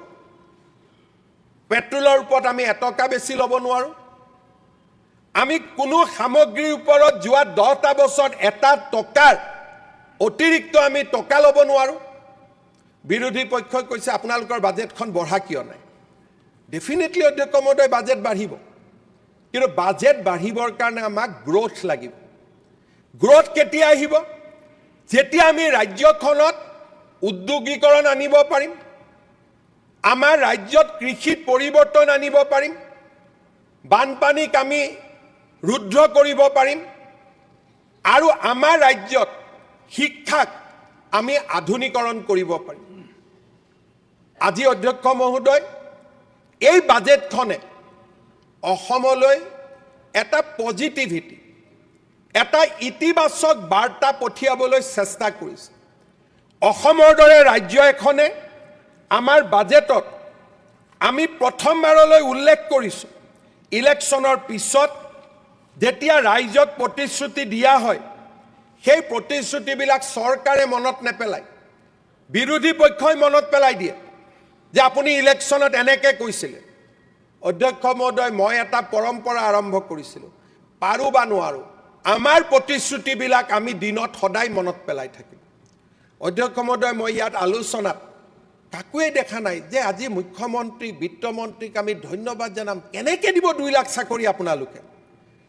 পেট্ৰলৰ ওপৰত আমি এটকা বেছি ল'ব নোৱাৰোঁ আমি কোনো সামগ্ৰীৰ ওপৰত যোৱা 10টা বছৰত এটা টকাৰ অতিৰিক্ত আমি টকা ল'ব নোৱাৰোঁ বিৰোধী পক্ষই কৈছে আপোনালোকৰ বাজেটখন বঢ়া কিয় নাই ডেফিনেটলি অধ্যক্ষ মহোদয় বাজেট বাঢ়িব কিন্তু বাজেট বাঢ়িবৰ কাৰণে আমাক গ্ৰোথ লাগিব গ্ৰোথ কেতিয়া আহিব যেতিয়া আমি ৰাজ্যখনত উদ্যোগীকৰণ আনিব পাৰিম আমাৰ ৰাজ্যত কৃষিত পৰিৱৰ্তন আনিব পাৰিম বানপানীক আমি ৰুদ্ধ কৰিব পাৰিম আৰু আমাৰ ৰাজ্যত শিক্ষাক আমি আধুনিকৰণ কৰিব পাৰিম আজি অধ্যক্ষ মহোদয় এই বাজেটখনে অসমলৈ এটা পজিটিভিটি এটা ইতিবাচক বাৰ্তা পঠিয়াবলৈ চেষ্টা কৰিছে অসমৰ দৰে ৰাজ্য এখনে আমাৰ বাজেটত আমি প্ৰথমবাৰলৈ উল্লেখ কৰিছোঁ ইলেকশ্যনৰ পিছত যেতিয়া ৰাইজক প্ৰতিশ্ৰুতি দিয়া হয় সেই প্ৰতিশ্ৰুতিবিলাক চৰকাৰে মনত নেপেলায় বিৰোধী পক্ষই মনত পেলাই দিয়ে যে আপুনি ইলেকশ্যনত এনেকৈ কৈছিলে অধ্যক্ষ মহোদয় মই এটা পৰম্পৰা আৰম্ভ কৰিছিলোঁ পাৰোঁ বা নোৱাৰোঁ আমাৰ প্ৰতিশ্ৰুতিবিলাক আমি দিনত সদায় মনত পেলাই থাকিম অধ্যক্ষ মহোদয় মই ইয়াত আলোচনাত কাকোৱে দেখা নাই যে আজি মুখ্যমন্ত্ৰী বিত্তমন্ত্ৰীক আমি ধন্যবাদ জনাম কেনেকৈ দিব 2 লাখ চাকৰি আপোনালোকে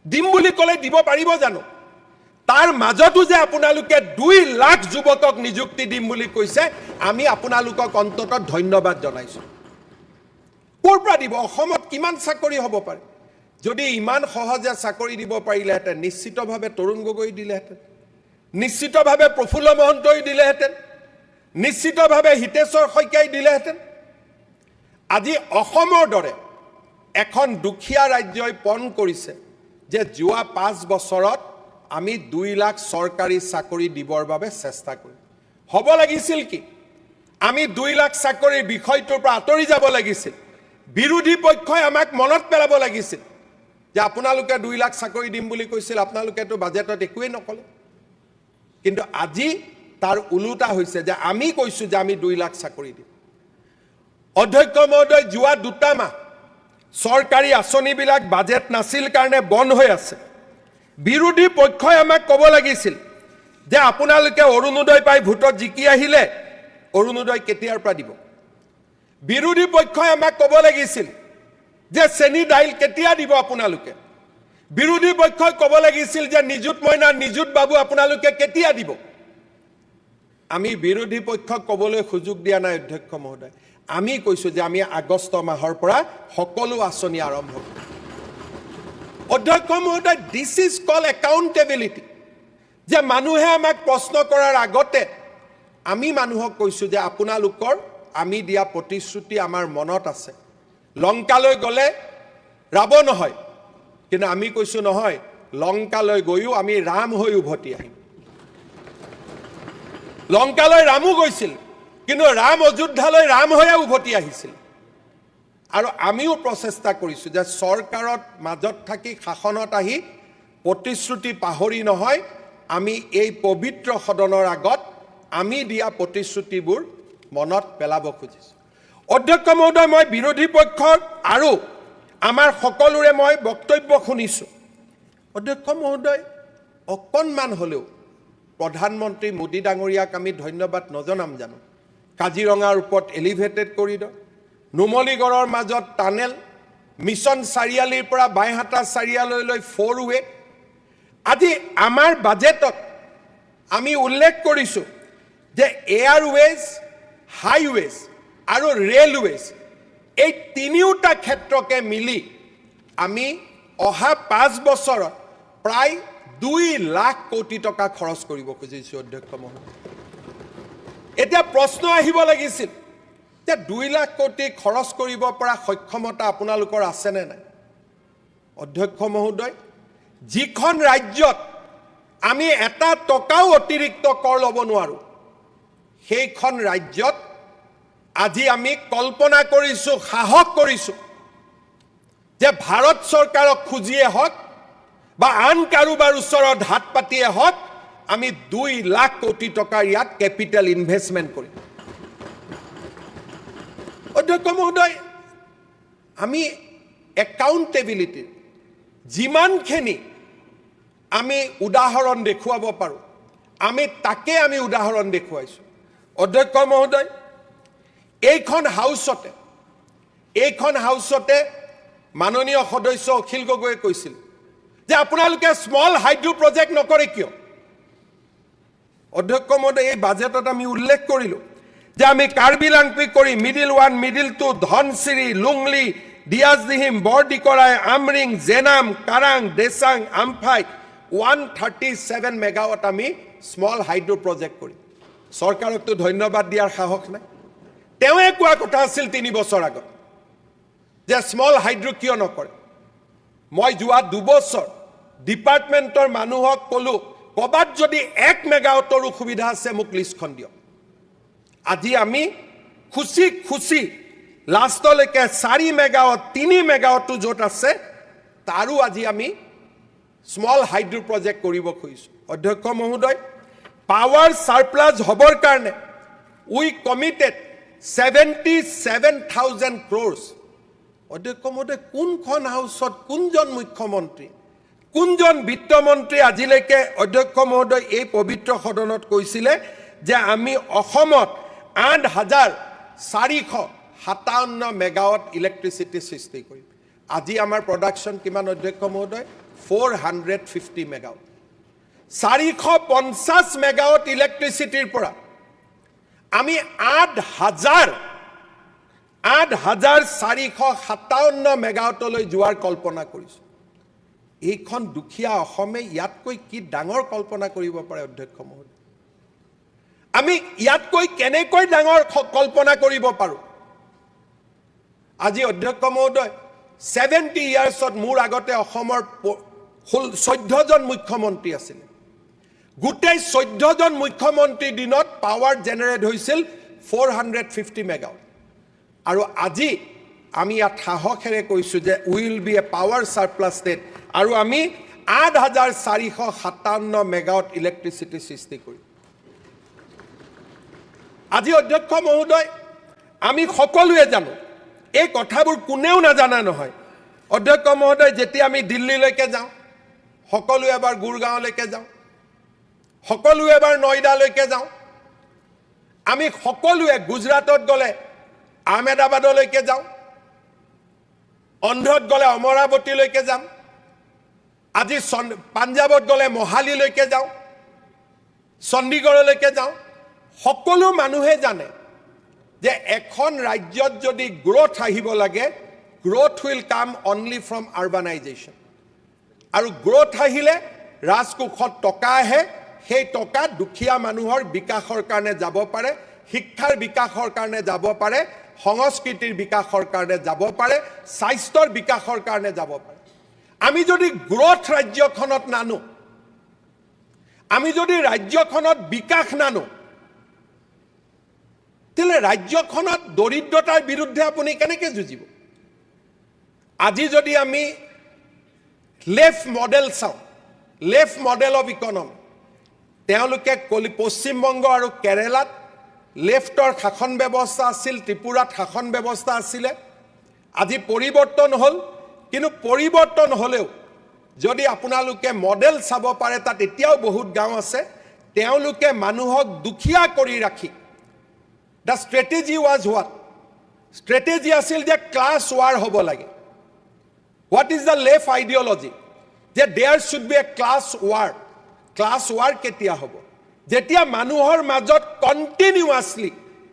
দিম বুলি ক'লে দিব পাৰিব জানো তাৰ মাজতো যে আপোনালোকে 2 লাখ যুৱকক নিযুক্তি দিম বুলি কৈছে আমি আপোনালোকক অন্ততঃ ধন্যবাদ জনাইছোঁ ক'ৰ পৰা দিব অসমত কিমান চাকৰি হ'ব পাৰে যদি ইমান সহজে চাকৰি দিব পাৰিলেহেঁতেন নিশ্চিতভাৱে তৰুণ গগৈ দিলেহেঁতেন নিশ্চিতভাৱে প্ৰফুল্ল মহন্তই দিলেহেঁতেন নিশ্চিতভাৱে হিতেশ্বৰ শইকীয়াই দিলেহেঁতেন আজি অসমৰ দৰে এখন দুখীয়া ৰাজ্যই পণ কৰিছে যে যোৱা 5 বছৰত আমি 2 লাখ চৰকাৰী চাকৰি দিবৰ বাবে চেষ্টা কৰিম হ'ব লাগিছিল কি আমি 2 লাখ চাকৰিৰ বিষয়টোৰ পৰা আঁতৰি যাব লাগিছিল বিৰোধী পক্ষই আমাক মনত পেলাব লাগিছিল যে আপোনালোকে 2 লাখ চাকৰি দিম বুলি কৈছিল আপোনালোকেতো বাজেটত একোৱেই নকলে কিন্তু আজি তাৰ উলুটা হৈছে যে আমি কৈছোঁ যে আমি 2 লাখ চাকৰি দিম অধ্যক্ষ মহোদয় যোৱা 2 মাহ চৰকাৰী আঁচনিবিলাক বাজেট নাছিল কাৰণে বন্ধ হৈ আছে বিৰোধী পক্ষই আমাক ক'ব লাগিছিল যে আপোনালোকে অৰুণোদয় পাই ভোটত জিকি আহিলে অৰুণোদয় কেতিয়াৰ পৰা দিব বিৰোধী পক্ষই আমাক ক'ব লাগিছিল যে চেনি দাইল কেতিয়া দিব আপোনালোকে বিৰোধী পক্ষই ক'ব লাগিছিল যে নিযুত মইনা নিযুত বাবু আপোনালোকে কেতিয়া দিব আমি বিৰোধী পক্ষক ক'বলৈ সুযোগ দিয়া নাই অধ্যক্ষ মহোদয় আমি কৈছোঁ যে আমি আগষ্ট মাহৰ পৰা সকলো আঁচনি আৰম্ভ কৰিম অধ্যক্ষ মহোদয় দিস ইজ কল একাউণ্টেবিলিটি যে মানুহে আমাক প্ৰশ্ন কৰাৰ আগতে আমি মানুহক কৈছোঁ যে আপোনালোকৰ আমি দিয়া প্ৰতিশ্ৰুতি আমাৰ মনত আছে লংকালৈ গ'লে ৰাৱণ হয় কিন্তু আমি কৈছোঁ নহয় লংকালৈ গৈও আমি ৰাম হৈ উভতি আহিম লংকালৈ ৰামো গৈছিল কিন্তু ৰাম অযোধ্যালৈ ৰাম হৈয়ে উভতি আহিছিল আৰু আমিও প্ৰচেষ্টা কৰিছোঁ যে চৰকাৰত মাজত থাকি শাসনত আহি প্ৰতিশ্ৰুতি পাহৰি নহয় আমি এই পবিত্ৰ সদনৰ আগত আমি দিয়া প্ৰতিশ্ৰুতিবোৰ মনত পেলাব খুজিছোঁ অধ্যক্ষ মহোদয় মই বিৰোধী পক্ষৰ আৰু আমাৰ সকলোৰে মই বক্তব্য শুনিছোঁ অধ্যক্ষ মহোদয় অকণমান হ'লেও প্ৰধানমন্ত্ৰী মোদী ডাঙৰীয়াক আমি ধন্যবাদ নজনাম জানো কাজিৰঙাৰ ওপৰত এলিভেটেড কৰিডৰ নুমলীগড়ৰ মাজত টানেল মিছন চাৰিআলিৰ পৰা বাইহাটা চাৰিআলিলৈ 4-ৱে আজি আমাৰ বাজেটত আমি উল্লেখ কৰিছোঁ যে এয়াৰৱেজ হাইৱেজ আৰু ৰেলৱেজ এই তিনিওটা ক্ষেত্ৰকে মিলি আমি অহা 5 বছৰত প্ৰায় 2 লাখ কোটি টকা খৰচ কৰিব খুজিছোঁ অধ্যক্ষ মহোদয় এতিয়া প্ৰশ্ন আহিব লাগিছিল যে 2 লাখ কোটি খৰচ কৰিব পৰা সক্ষমতা আপোনালোকৰ আছে নে নাই অধ্যক্ষ মহোদয় যিখন ৰাজ্যত আমি এটা টকাও অতিৰিক্ত কৰ ল'ব নোৱাৰোঁ সেইখন ৰাজ্যত আজি আমি কল্পনা কৰিছোঁ সাহস কৰিছোঁ যে ভাৰত চৰকাৰক খুজিয়ে হওক বা আন কাৰোবাৰ ওচৰত হাত পাতিয়ে হওক আমি 2 লাখ কোটি টকা ইয়াত কেপিটেল ইনভেষ্টমেণ্ট কৰিম অধ্যক্ষ মহোদয় আমি একাউণ্টেবিলিটি যিমানখিনি আমি উদাহৰণ দেখুৱাব পাৰোঁ আমি তাকে আমি উদাহৰণ দেখুৱাইছোঁ অধ্যক্ষ মহোদয় এইখন হাউচতে মাননীয় সদস্য অখিল গগৈয়ে কৈছিল যে আপোনালোকে স্মল হাইড্ৰো প্ৰজেক্ট নকৰে কিয় অধ্যক্ষ মহোদয় এই বাজেটত আমি উল্লেখ কৰিলো যে আমি কাৰ্বি লাংপি কৰি মিডিল 1 মিডিল 2 ধনচিৰি লুংলি ডিয়াজদিহিম বৰডিকৰাই আমৰিং জেনাম কাৰাং দেচাং আমফাই 137 মেগাৱাট আমি স্মল হাইড্ৰো প্ৰজেক্ট কৰিম চৰকাৰকতো ধন্যবাদ দিয়াৰ সাহস নাই তেওঁৱে কোৱা কথা আছিল 3 বছৰ আগত যে স্মল হাইড্ৰো কিয় নকৰে মই যোৱা 2 বছৰ ডিপাৰ্টমেণ্টৰ মানুহক কলো কবাত যদি 1 মেগাৱাটৰ সুবিধা আছে মোক লিষ্টখন দিয়ক আজি আমি খুচি লাষ্টলৈকে 4 মেগাৱাট 3 মেগাৱাটটো য'ত আছে তাৰো আজি আমি স্মল হাইড্ৰো প্ৰজেক্ট কৰিব খুজিছো অধ্যক্ষ মহোদয় পাৱাৰ সাৰপ্লাস হবৰ কাৰণে উই কমিটেড 77,000 crores অধ্যক্ষ মহোদয় কোনখন হাউচত কোনজন মুখ্যমন্ত্ৰী কোনজন বিত্তমন্ত্ৰী আজিলৈকে অধ্যক্ষ মহোদয় এই পবিত্ৰ সদনত কৈছিলে যে আমি অসমত 8,457 মেগাৱাট ইলেক্ট্ৰিচিটি সৃষ্টি কৰিম আজি আমাৰ প্ৰডাকশন কিমান অধ্যক্ষ মহোদয় 450 মেগাৱাট 450 মেগাৱাট ইলেক্ট্ৰিচিটিৰ পৰা আমি 8,457 মেগাৱাটলৈ যোৱাৰ কল্পনা কৰিছো এইখন দুখীয়া অসমে ইয়াতকৈ কি ডাঙৰ কল্পনা কৰিব পাৰে অধ্যক্ষ মহোদয় আমি ইয়াতকৈ কেনেকৈ ডাঙৰ কল্পনা কৰিব পাৰো আজি অধ্যক্ষ মহোদয় 70 ইয়াৰ্ছত মোৰ আগতে অসমৰ 14 জন মুখ্যমন্ত্ৰী আছিল গোটেই 14 জন মুখ্যমন্ত্ৰী দিনত পাৱাৰ জেনাৰেট হৈছিল 450 মেগাৱাট আৰু আজি আমি ইয়াত সাহসেৰে কৈছো যে will be a power surplus state আৰু আমি 8,457 মেগাৱাট ইলেক্ট্ৰিচিটি সৃষ্টি কৰিম আজি অধ্যক্ষ মহোদয় আমি সকলোৱে জানো এই কথাবোৰ কোনেও নাজানা নহয় অধ্যক্ষ মহোদয় যেতিয়া আমি দিল্লীলৈকে যাওঁ সকলো এবাৰ গুৰগাঁৱলৈকে যাওঁ সকলো এবাৰ নয়ডালৈকে যাওঁ আমি সকলোৱে গুজৰাটত গলে আহমেদাবাদলৈকে যাওঁ অন্ধ্ৰত গলে অমৰাৱতীলৈকে যাম আজি পাঞ্জাবত গলে মহালিলৈকে যাওঁ চণ্ডীগড়লৈকে যাওঁ সকলো মানুহে জানে যে এখন ৰাজ্যত যদি গ্ৰোথ আহিব লাগে growth will come only from urbanization আৰু গ্ৰোথ আহিলে ৰাজকোষত টকা আহে সেই টকা দুখীয়া মানুহৰ বিকাশৰ কাৰণে যাব পাৰে শিক্ষাৰ বিকাশৰ কাৰণে যাব পাৰে সংস্কৃতিৰ বিকাশৰ কাৰণে যাব পাৰে স্বাস্থ্যৰ বিকাশৰ কাৰণে যাব পাৰে আমি যদি গ্ৰোথ ৰাজ্যখনত নানো আমি যদি ৰাজ্যখনত বিকাশ নানো তেলে ৰাজ্যখনত দৰিদ্ৰতাৰ বিৰুদ্ধে আপুনি কেনেকৈ যুঁজিব আজি যদি আমি লেফ্ট মডেল চাওঁ লেফ্ট মডেল অফ ইকনমি তেওঁলোকে পশ্চিমবংগ আৰু কেৰালাত লেফ্টৰ শাসন ব্যৱস্থা আছিল ত্ৰিপুৰাত শাসন ব্যৱস্থা আছিল আজি পৰিৱৰ্তন হ'ল কিন্তু পৰিৱৰ্তন হলেও যদি আপোনালোকে মডেল চাব পাৰে তাত এতিয়াও বহুত গাঁও আছে তেওঁলোকে মানুহক দুখীয়া কৰি ৰাখি The strategy was what? Strategy আছিল যে class war হ'ব লাগে What is the left ideology? That there should be a class war. Class war কেতিয়া হ'ব যেতিয়া মানুহৰ মাজত continuously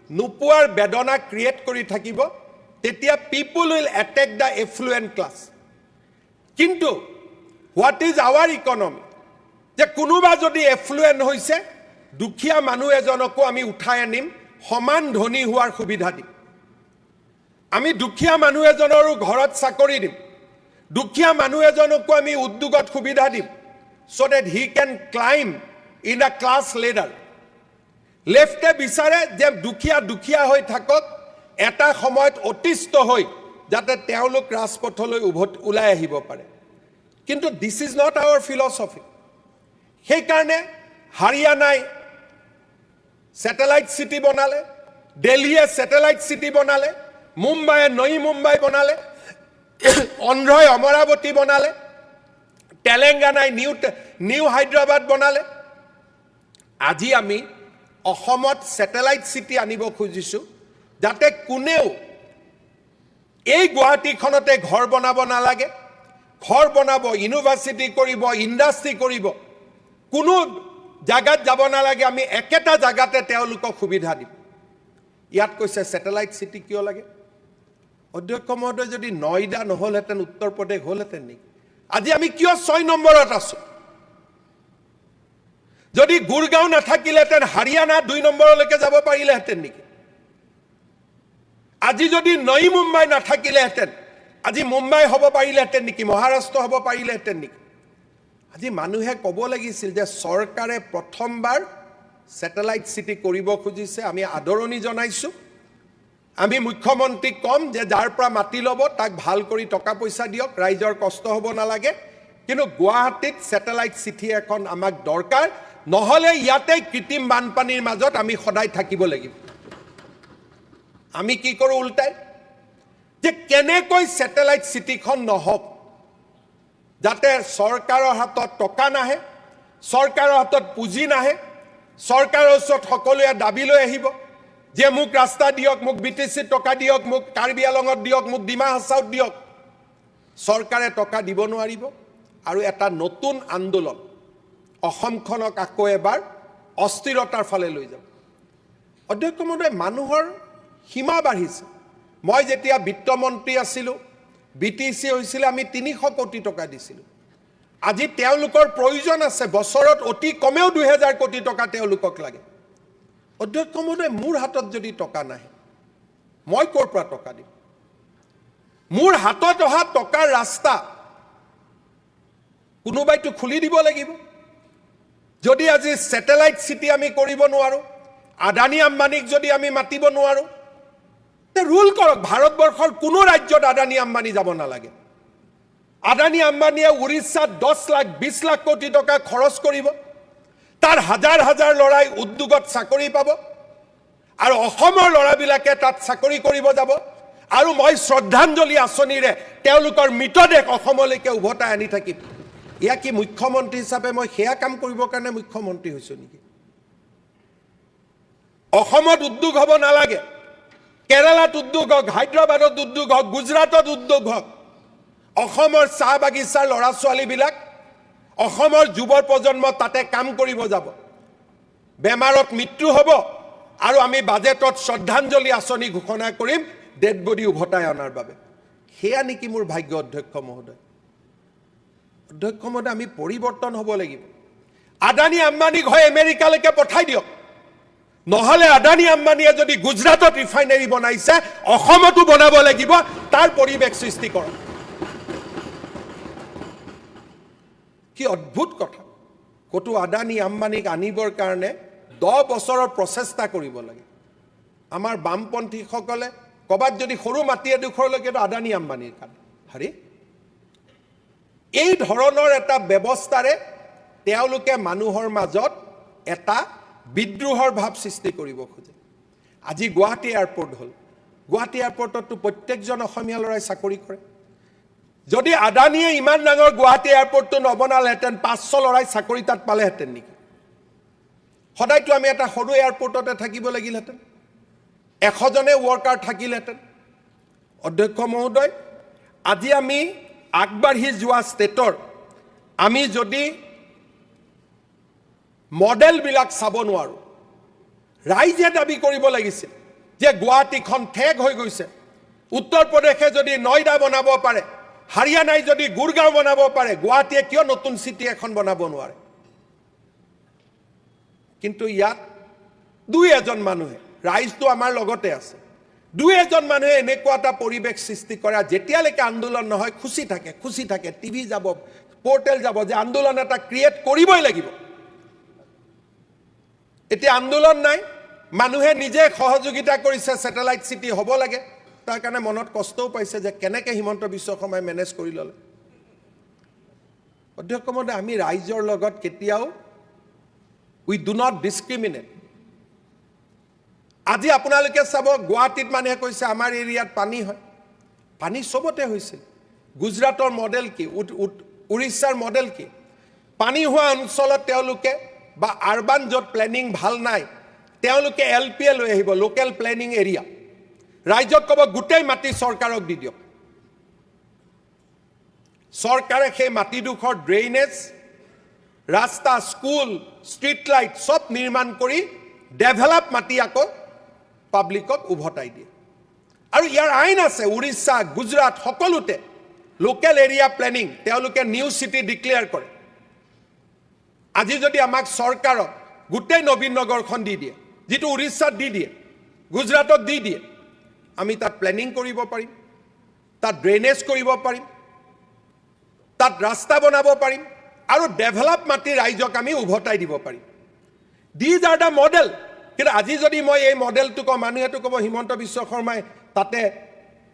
নুপুৱাৰ বেদনা ক্ৰিয়েট কৰি থাকিব তেতিয়া people will attack the affluent class কিন্তু what is our economy যে কোনোবা যদি affluent হৈছে দুখীয়া মানুহ এজনকো আমি উঠাই আনিম সমান ধনী হোৱাৰ সুবিধা দিম আমি দুখীয়া মানুহ এজনৰো ঘৰত চাকৰি দিম দুখীয়া মানুহ এজনকো আমি উদ্যোগত সুবিধা দিম so that he can climb in a class ladder লেফটে বিচাৰে যে দুখীয়া হৈ থাকক এটা সময়ত অতিষ্ঠ হৈ যাতে তেওঁলোক ৰাজপথলৈ ওলাই আহিব পাৰে কিন্তু this is not our philosophy সেই কাৰণে হাৰিয়ানাই Satellite city বনালে দিল্লীয়ে satellite city বনালে মুম্বাইয়ে নই মুম্বাই বনালে অন্ধ্ৰই অমৰাৱতী বনালে তেলেংগানাই নিউ হায়দৰাবাদ বনালে আজি আমি অসমত satellite city আনিব খুজিছো যাতে কোনেও এই গুৱাহাটীখনতে ঘৰ বনাব নালাগে, ঘৰ বনাব, ইউনিভাৰ্চিটি কৰিব, ইণ্ডাষ্ট্ৰি কৰিব, কোনো জাগাত যাব নালাগে, আমি একেটা জাগাতে তেওঁলোকক সুবিধা দিম। ইয়াত কৈছে স্যাটেলাইট সিটি কিয় লাগে? অধ্যক্ষ মহোদয়, যদি নয়ডা নহলহেঁতেন উত্তৰ প্ৰদেশ হলহেঁতেন নেকি? আজি আমি কিয় 6 নম্বৰত আছো? যদি গুৰগাঁও নাথাকিলেহেঁতেন হাৰিয়ানা 2 নম্বৰলৈকে যাব পাৰিলেহেঁতেন নেকি? আজি যদি নই মুম্বাই নাথাকিলেহেঁতেন আজি মুম্বাই হ'ব পাৰিলেহেঁতেন নেকি? মহাৰাষ্ট্ৰ হ'ব পাৰিলেহেঁতেন নেকি? আজি মানুহে ক'ব লাগিছিল যে চৰকাৰে প্ৰথমবাৰ স্যাটেলাইট সিটি কৰিব খুজিছে, আমি আদৰণি জনাইছোঁ। আমি মুখ্যমন্ত্ৰীক কম যে যাৰ পৰা মাটি ল'ব তাক ভাল কৰি টকা পইচা দিয়ক, ৰাইজৰ কষ্ট হ'ব নালাগে। কিন্তু গুৱাহাটীত স্যাটেলাইট সিটি এখন আমাক দৰকাৰ, নহ'লে ইয়াতে কৃত্ৰিম বানপানীৰ মাজত আমি সদায় থাকিব লাগিব। আমি কি কৰোঁ উল্টাই, যে কেনেকৈ স্যাটেলাইট সিটিখন নহওক, যাতে চৰকাৰৰ হাতত টকা নাহে, চৰকাৰৰ হাতত পুঁজি নাহে, চৰকাৰৰ ওচৰত সকলোৱে দাবী লৈ আহিব যে মোক ৰাস্তা দিয়ক, মোক বিটিচিত টকা দিয়ক, মোক কাৰ্বি আলঙত দিয়ক, মোক ডিমা হাছাওত দিয়ক। চৰকাৰে টকা দিব নোৱাৰিব আৰু এটা নতুন আন্দোলন অসমখনক আকৌ এবাৰ অস্থিৰতাৰ ফালে লৈ যাব। অধ্যক্ষ মহোদয়, মানুহৰ সীমা বাঢ়িছে। মই যেতিয়া বিত্তমন্ত্ৰী আছিলোঁ, বিটিচি হৈছিলে, আমি 300 কোটি টকা দিছিলোঁ। আজি তেওঁলোকৰ প্ৰয়োজন আছে, বছৰত অতি কমেও 2000 কোটি টকা তেওঁলোকক লাগে। অধ্যক্ষ মহোদয়, মোৰ হাতত যদি টকা নাহে মই ক'ৰ পৰা টকা দিম? মোৰ হাতত অহা টকাৰ ৰাস্তা কোনোবাইতো খুলি দিব লাগিব। যদি আজি স্যাটেলাইট সিটি আমি কৰিব নোৱাৰোঁ, আদানী আম্বানীক যদি আমি মাতিব নোৱাৰোঁ, তে ৰুল কৰক, ভাৰতবৰ্ষৰ কোনো ৰাজ্যত আদানী আম্বানী যাব নালাগে। আদানী আম্বানীয়ে উৰিষ্যাত 10 লাখ 20 লাখ কোটি টকা খৰচ কৰিব, তাৰ হাজাৰ হাজাৰ ল'ৰাই উদ্যোগত চাকৰি পাব আৰু অসমৰ ল'ৰাবিলাকে তাত চাকৰি কৰিব যাব। আৰু মই শ্ৰদ্ধাঞ্জলি আঁচনিৰে তেওঁলোকৰ মৃতদেহ অসমলৈকে উভতাই আনি থাকিম। ইয়া কি মুখ্যমন্ত্ৰী হিচাপে মই সেয়া কাম কৰিবৰ কাৰণে মুখ্যমন্ত্ৰী হৈছোঁ নেকি? অসমত উদ্যোগ হ'ব নালাগে, কেৰালাত উদ্যোগ হওক, হায়দৰাবাদত উদ্যোগ হওক, গুজৰাটত উদ্যোগ হওক। অসমৰ চাহ বাগিচাৰ ল'ৰা ছোৱালীবিলাক, অসমৰ যুৱ প্ৰজন্ম তাতে কাম কৰিব যাব। বেমাৰত মৃত্যু হ'ব আৰু আমি বাজেটত শ্ৰদ্ধাঞ্জলি আঁচনি ঘোষণা কৰিম ডেড বডি উভতাই অনাৰ বাবে। সেয়া নেকি মোৰ ভাগ্য? অধ্যক্ষ মহোদয়, অধ্যক্ষ মহোদয়, আমি পৰিৱৰ্তন হ'ব লাগিব। আদানী আম্বানীক হয় আমেৰিকালৈকে পঠাই দিয়ক, নহ'লে আদানী আম্বানীয়ে যদি গুজৰাটত ৰিফাইনাৰী বনাইছে অসমতো বনাব লাগিব, তাৰ পৰিৱেশ সৃষ্টি কৰক। কি অদ্ভুত কথা! ক'তো আদানী আম্বানীক আনিবৰ কাৰণে 10 বছৰৰ প্ৰচেষ্টা কৰিব লাগে। আমাৰ বামপন্থীসকলে ক'ৰবাত যদি সৰু মাটি এডোখৰলৈকেতো আদানী আম্বানীৰ কাৰণে। হাৰি এই ধৰণৰ এটা ব্যৱস্থাৰে তেওঁলোকে মানুহৰ মাজত এটা বিদ্ৰোহৰ ভাৱ সৃষ্টি কৰিব খোজে। আজি গুৱাহাটী এয়াৰপোৰ্ট হ'ল, গুৱাহাটী এয়াৰপোৰ্টততো প্ৰত্যেকজন অসমীয়া ল'ৰাই চাকৰি কৰে। যদি আদানীয়ে ইমান ডাঙৰ গুৱাহাটী এয়াৰপোৰ্টটো নবনালেহেঁতেন 500 ল'ৰাই চাকৰি তাত পালেহেঁতেন নেকি? সদায়তো আমি এটা সৰু এয়াৰপোৰ্টতে থাকিব লাগিলহেঁতেন, 100 জনে ৱৰ্কাৰ থাকিলহেঁতেন। অধ্যক্ষ মহোদয়, আজি আমি আগবাঢ়ি যোৱা ষ্টেটৰ আমি যদি মডেলবিলাক চাব নোৱাৰোঁ, ৰাইজে দাবী কৰিব লাগিছিল যে গুৱাহাটীখন ঠেক হৈ গৈছে। উত্তৰ প্ৰদেশে যদি নয়ডা বনাব পাৰে, হাৰিয়ানাই যদি গুৰগাঁও বনাব পাৰে, গুৱাহাটীয়ে কিয় নতুন চিটি এখন বনাব নোৱাৰে? কিন্তু ইয়াত 2-এজন মানুহে, ৰাইজটো আমাৰ লগতে আছে, 2-এজন মানুহে এনেকুৱা এটা পৰিৱেশ সৃষ্টি কৰা, যেতিয়ালৈকে আন্দোলন নহয় খুচি থাকে, টিভি যাব, পৰ্টেল যাব যে আন্দোলন এটা ক্ৰিয়েট কৰিবই লাগিব। এতিয়া আন্দোলন নাই, মানুহে নিজে সহযোগিতা কৰিছে, স্যাটেলাইট সিটি হ'ব লাগে। তাৰ কাৰণে মনত কষ্টও পাইছে যে কেনেকৈ হিমন্ত বিশ্ব শৰ্মাই মেনেজ কৰি ল'লে। অধ্যক্ষ মহোদয়, আমি ৰাইজৰ লগত কেতিয়াও উই ডু নট ডিছক্ৰিমিনেট। আজি আপোনালোকে চাব, গুৱাহাটীত মানুহে কৈছে আমাৰ এৰিয়াত পানী হয়, পানী চবতে হৈছিল। গুজৰাটৰ মডেল কি, উৰিষ্যাৰ মডেল কি? পানী হোৱা অঞ্চলত তেওঁলোকে বা আৰবান য'ত প্লেনিং ভাল নাই তেওঁলোকে LPA লৈ আহিব, লোকেল প্লেনিং এৰিয়া। ৰাইজক ক'ব গোটেই মাটি চৰকাৰক দি দিয়ক চৰকাৰে সেই মাটিডোখৰ ড্ৰেইনেজ ৰাস্তা স্কুল ষ্ট্ৰীট লাইট সব নিৰ্মাণ কৰি ডেভেলপ মাটি আকৌ পাব্লিকক উভতাই দিয়ে আৰু ইয়াৰ আইন আছে উৰিষ্যা গুজৰাট সকলোতে লোকেল এৰিয়া প্লেনিং তেওঁলোকে নিউ সিটি ডিক্লেয়াৰ কৰে আজি যদি আমাক চৰকাৰক গোটেই নবীন নগৰখন দি দিয়ে যেটো উৰিষ্যাত দি দিয়ে গুজৰাটত দি দিয়ে আমি তাত প্লেনিং কৰিব পাৰিম তাত ড্ৰেইনেজ কৰিব পাৰিম তাত ৰাস্তা বনাব পাৰিম আৰু ডেভেলপ মাটি ৰাইজক আমি উভতাই দিব পাৰিম দিজ আৰ দা মডেল কিন্তু আজি যদি মই এই মডেলটো কম মানুহেটো ক'ব হিমন্ত বিশ্ব শৰ্মাই তাতে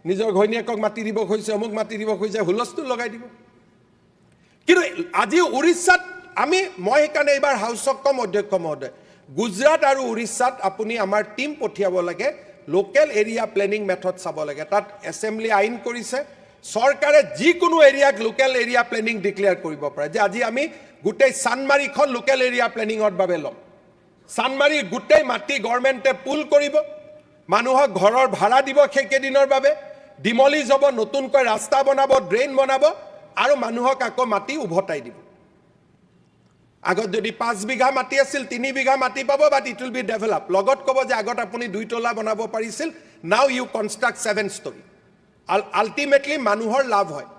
নিজৰ ঘৈণীয়েকক মাটি দিব খুজিছে অমুক মাটি দিব খুজিছে হুলস্থুল লগাই দিব কিন্তু আজি উৰিষ্যাত আমি মই সেইকাৰণে এইবাৰ হাউচক কম অধ্যক্ষ মহোদয় গুজৰাট আৰু উৰিষ্যাত আপুনি আমাৰ টিম পঠিয়াব লাগে লোকেল এৰিয়া প্লেনিং মেথড চাব লাগে তাত এছেম্বলি আইন কৰিছে চৰকাৰে যিকোনো এৰিয়াক লোকেল এৰিয়া প্লেনিং ডিক্লেয়াৰ কৰিব পাৰে যে আজি আমি গোটেই চানমাৰীখন লোকেল এৰিয়া প্লেনিঙৰ বাবে ল'ম চানমাৰী গোটেই মাটি গভৰ্ণমেণ্টে পুল কৰিব মানুহক ঘৰৰ ভাড়া দিব সেইকেইদিনৰ বাবে ডিমলিজ হ'ব নতুনকৈ ৰাস্তা বনাব ড্ৰেইন বনাব আৰু মানুহক আকৌ মাটি উভতাই দিব আগত যদি 5 বিঘা মাটি আছিল 3 বিঘা মাটি পাব but it will be develop লগত ক'ব যে আগত আপুনি 2 তলা বনাব পাৰিছিল now you construct 7 story ultimately মানুহৰ লাভ হয়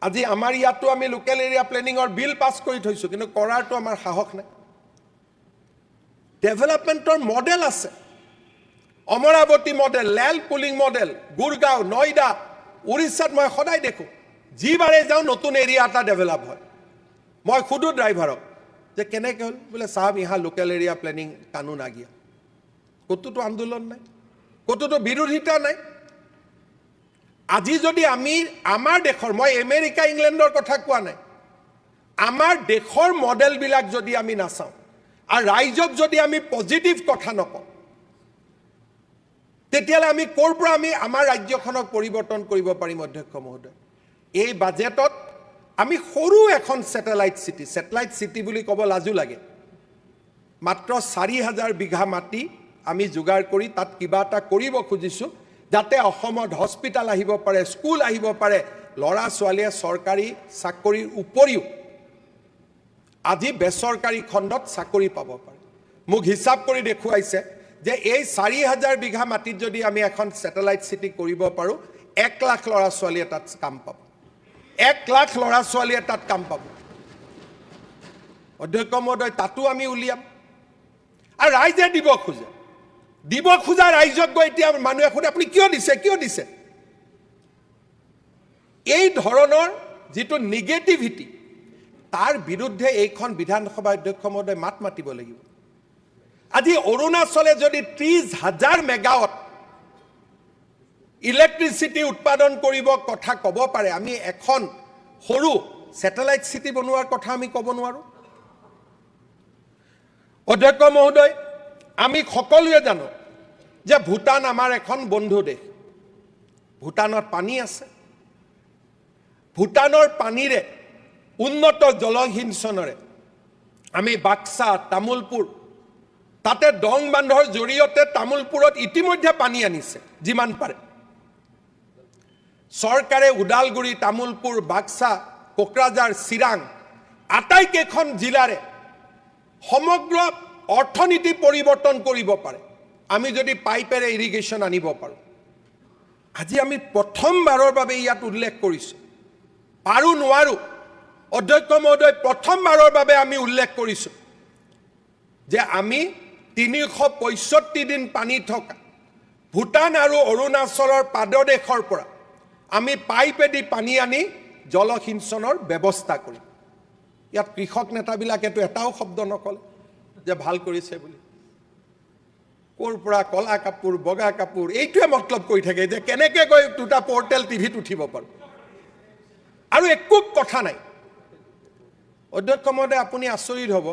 আজি আমাৰ ইয়াতো আমি লোকেল এৰিয়া প্লেনিঙৰ বিল পাছ কৰি থৈছো কিন্তু কৰাৰটো আমাৰ সাহস নাই ডেভেলপমেণ্টৰ মডেল আছে অমৰাৱতী মডেল লেল পুলিং মডেল গুৰগাঁও নয়ডা উৰিষ্যাত মই সদায় দেখো যিবাৰে যাওঁ নতুন এৰিয়া এটা ডেভেলপ হয় মই খুদু ড্ৰাইভাৰক যে কেনেকৈ হ'ল বোলে সাহেব ইহা লোকেল এৰিয়া প্লেনিং কানুন আ গিয়া কতোতো আন্দোলন নাই কতোতো বিৰোধিতা নাই আজি যদি আমি আমাৰ দেশৰ মই আমেৰিকা ইংলেণ্ডৰ কথা কোৱা নাই আমাৰ দেশৰ মডেলবিলাক যদি আমি নাচাওঁ আৰু ৰাইজক যদি আমি পজিটিভ কথা নকওঁ তেতিয়ালে আমি ক'ৰ পৰা আমি আমাৰ ৰাজ্যখনক পৰিৱৰ্তন কৰিব পাৰিম অধ্যক্ষ মহোদয় এই বাজেটত আমি সৰু এখন স্যাটেলাইট সিটি বুলি ক'ব লাজু লাগে মাত্ৰ 4000 বিঘা মাটি আমি যোগাৰ কৰি তাত কিবা এটা কৰিব খুজিছো যাতে অসমত হস্পিটাল আহিব পাৰে স্কুল আহিব পাৰে লৰা ছোৱালীয়ে চৰকাৰী চাকৰিৰ উপৰিও আজি বেচৰকাৰী খণ্ডত চাকৰি পাব পাৰে মোক হিচাপ কৰি দেখুৱাইছে যে এই 4000 বিঘা মাটিত যদি আমি এখন স্যাটেলাইট সিটি কৰিব পাৰো 1 লাখ লৰা ছোৱালীয়ে তাত কাম পাব 1 লাখ লৰা ছোৱালীয়ে তাত কাম পাব অধ্যক্ষ মহোদয় তাতো আমি উলিয়াম আৰু ৰাইজে দিব খোজা ৰাইজক গৈ এতিয়া মানুহে খুদে আপুনি কিয় দিছে এই ধৰণৰ যেটো নেগেটিভিটি তাৰ বিৰুদ্ধে এইখন বিধানসভা অধ্যক্ষ মহোদয় মাত মাতিব লাগিব আজি অৰুণাচলে যদি 30,000 মেগাৱাট ইলেক্ট্ৰিচিটি উৎপাদন কৰিব কথা ক'ব পাৰে আমি এখন সৰু স্যাটেলাইট সিটি বনোৱাৰ কথা আমি ক'ব নোৱাৰো অধ্যক্ষ মহোদয় আমি সকলোৱে জানো যে ভূটান আমাৰ এখন বন্ধু দেশ ভূটানত পানী আছে ভূটানৰ পানীৰে উন্নত জলসিঞ্চনৰে আমি বাক্সা তামুলপুৰ তাতে ডং বান্ধৰ জৰিয়তে তামুলপুৰত ইতিমধ্যে পানী আনিছে যিমান পাৰে চৰকাৰে উদালগুৰি তামুলপুৰ বাক্সা কোকৰাঝাৰ চিৰাং আটাইকেইখন জিলাৰে সমগ্ৰ অৰ্থনীতি পৰিৱৰ্তন কৰিব পাৰে আমি যদি পাইপেৰে ইৰিগেশ্যন আনিব পাৰো আজি আমি প্ৰথমবাৰৰ বাবে ইয়াত উল্লেখ কৰিছো পাৰো নোৱাৰো অধ্যক্ষ মহোদয় প্ৰথমবাৰৰ বাবে আমি উল্লেখ কৰিছো যে আমি 365 দিন পানী থকা ভূটান আৰু অৰুণাচলৰ পাদদেশৰ পৰা আমি পাইপেদি পানী আনি জলসিঞ্চনৰ ব্যৱস্থা কৰিম ইয়াত কৃষক নেতাবিলাকেতো এটাও শব্দ নকলে যে ভাল কৰিছে বুলি কোৰ পৰা কলা কাপোৰ বগা কাপোৰ এইটোৱে মতলব কৰি থাকে যে কেনেকৈ গৈ দুটা পোৰ্টেল টিভিত উঠিব পাৰো আৰু একো কথা নাই অধ্যক্ষ মহোদয় আপুনি আচৰিত হ'ব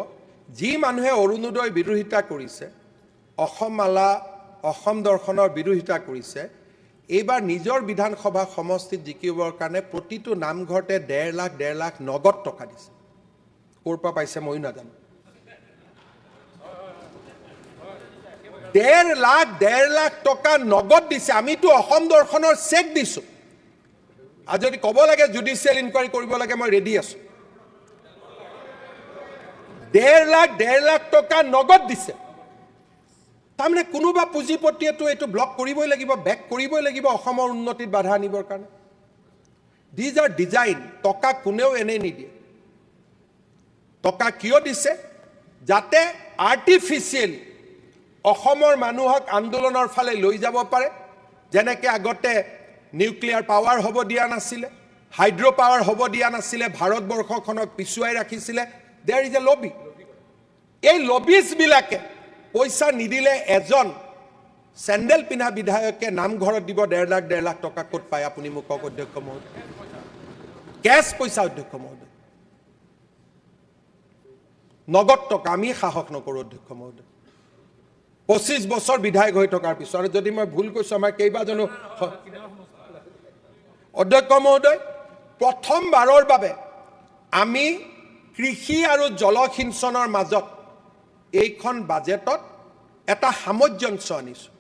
যি মানুহে অৰুণোদয় বিৰোধিতা কৰিছে অসম মালা অসম দৰ্শনৰ বিৰোধিতা কৰিছে এইবাৰ নিজৰ বিধানসভা সমষ্টিত জিকিবৰ কাৰণে প্ৰতিটো নামঘৰতে 1.5 লাখ নগদ টকা দিছে ক'ৰ পৰা পাইছে মই নাজানো 1.5 লাখ টকা নগদ দিছে আমিতো অসম দৰ্শনৰ চেক দিছো আৰু যদি ক'ব লাগে জুডিচিয়েল ইনকুৱাৰী কৰিব লাগে মই ৰেডি আছো 1.5 লাখ টকা নগদ দিছে তাৰমানে কোনোবা পুঁজিপতিয়েতো এইটো ব্লক কৰিবই লাগিব বেক কৰিবই লাগিব অসমৰ উন্নতিত বাধা আনিবৰ কাৰণে These are design টকা কোনেও এনে নিদিয়ে টকা কিয় দিছে যাতে আৰ্টিফিচিয়েল অসমৰ মানুহক আন্দোলনৰ ফালে লৈ যাব পাৰে যেনেকৈ আগতে নিউক্লিয়াৰ পাৱাৰ হ'ব দিয়া নাছিলে হাইড্ৰ পাৱাৰ হ'ব দিয়া নাছিলে ভাৰতবৰ্ষখনক পিছুৱাই ৰাখিছিলে দেয়াৰ ইজ এ লবি এই লবিজবিলাকে পইচা নিদিলে এজন চেণ্ডেল পিন্ধা বিধায়কে নামঘৰত দিব 1.5 লাখ টকা ক'ত পায় আপুনি মোক কওক অধ্যক্ষ মহোদয় কেছ পইচা অধ্যক্ষ মহোদয় নগদ টকা আমি সাহস নকৰোঁ অধ্যক্ষ মহোদয় 25 বছৰ বিধায়ক হৈ থকাৰ পিছত আৰু যদি মই ভুল কৈছোঁ আমাৰ কেইবাজনো অধ্যক্ষ মহোদয় প্ৰথমবাৰৰ বাবে আমি কৃষি আৰু জলসিঞ্চনৰ মাজত এইখন বাজেটত এটা সামঞ্জস্য আনিছোঁ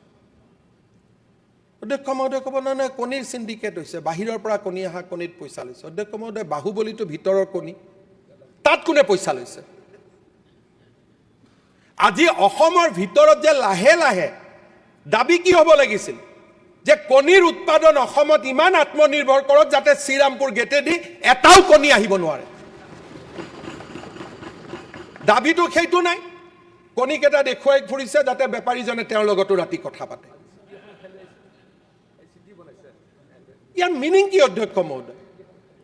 অধ্যক্ষ মহোদয় ক'ব নহয় কণীৰ চিণ্ডিকেট হৈছে বাহিৰৰ পৰা কণী অহা কণীত পইচা লৈছে অধ্যক্ষ মহোদয় বাহুবলীটো ভিতৰৰ কণী তাত কোনে পইচা লৈছে আজি অসমৰ ভিতৰত যে লাহে লাহে দাবী কি হ'ব লাগিছিল যে কণীৰ উৎপাদন অসমত ইমান আত্মনিৰ্ভৰ কৰক যাতে শ্ৰীৰামপুৰ গেটেদি এটাও কণী আহিব নোৱাৰে দাবীটো সেইটো নাই কণীকেইটা দেখুৱাই ফুৰিছে যাতে বেপাৰীজনে তেওঁৰ লগতো ৰাতি কথা পাতে ইয়াৰ মিনিং কি অধ্যক্ষ মহোদয়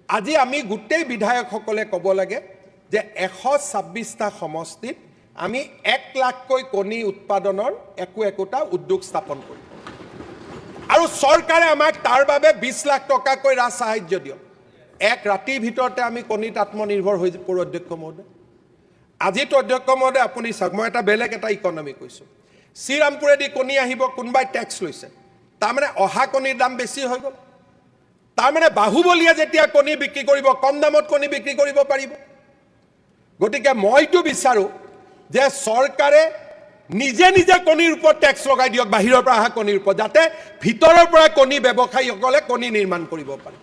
আজি আমি গোটেই বিধায়কসকলে ক'ব লাগে যে 126টা সমষ্টিত আমি 1 লাখকৈ কণী উৎপাদনৰ একোটা উদ্যোগ স্থাপন কৰিম আৰু চৰকাৰে আমাক তাৰ বাবে 20 লাখ টকাকৈ ৰাজ সাহায্য দিয়ক এক ৰাতিৰ ভিতৰতে আমি কণীত আত্মনিৰ্ভৰ হৈ পৰোঁ অধ্যক্ষ মহোদয় আজিতো অধ্যক্ষ মহোদয় আপুনি চাওক মই এটা বেলেগ এটা ইকনমি কৈছোঁ শ্ৰীৰামপুৰেদি কণী আহিব কোনোবাই টেক্স লৈছে তাৰমানে অহা কণীৰ দাম বেছি হৈ গ'ল তাৰমানে বাহুবলীয়ে যেতিয়া কণী বিক্ৰী কৰিব কম দামত কণী বিক্ৰী কৰিব পাৰিব গতিকে মইতো বিচাৰোঁ যে চৰকাৰে নিজে নিজে কণীৰ ওপৰত টেক্স লগাই দিয়ক বাহিৰৰ পৰা অহা কণীৰ ওপৰত যাতে ভিতৰৰ পৰা কণী ব্যৱসায়ীসকলে কণী নিৰ্মাণ কৰিব পাৰে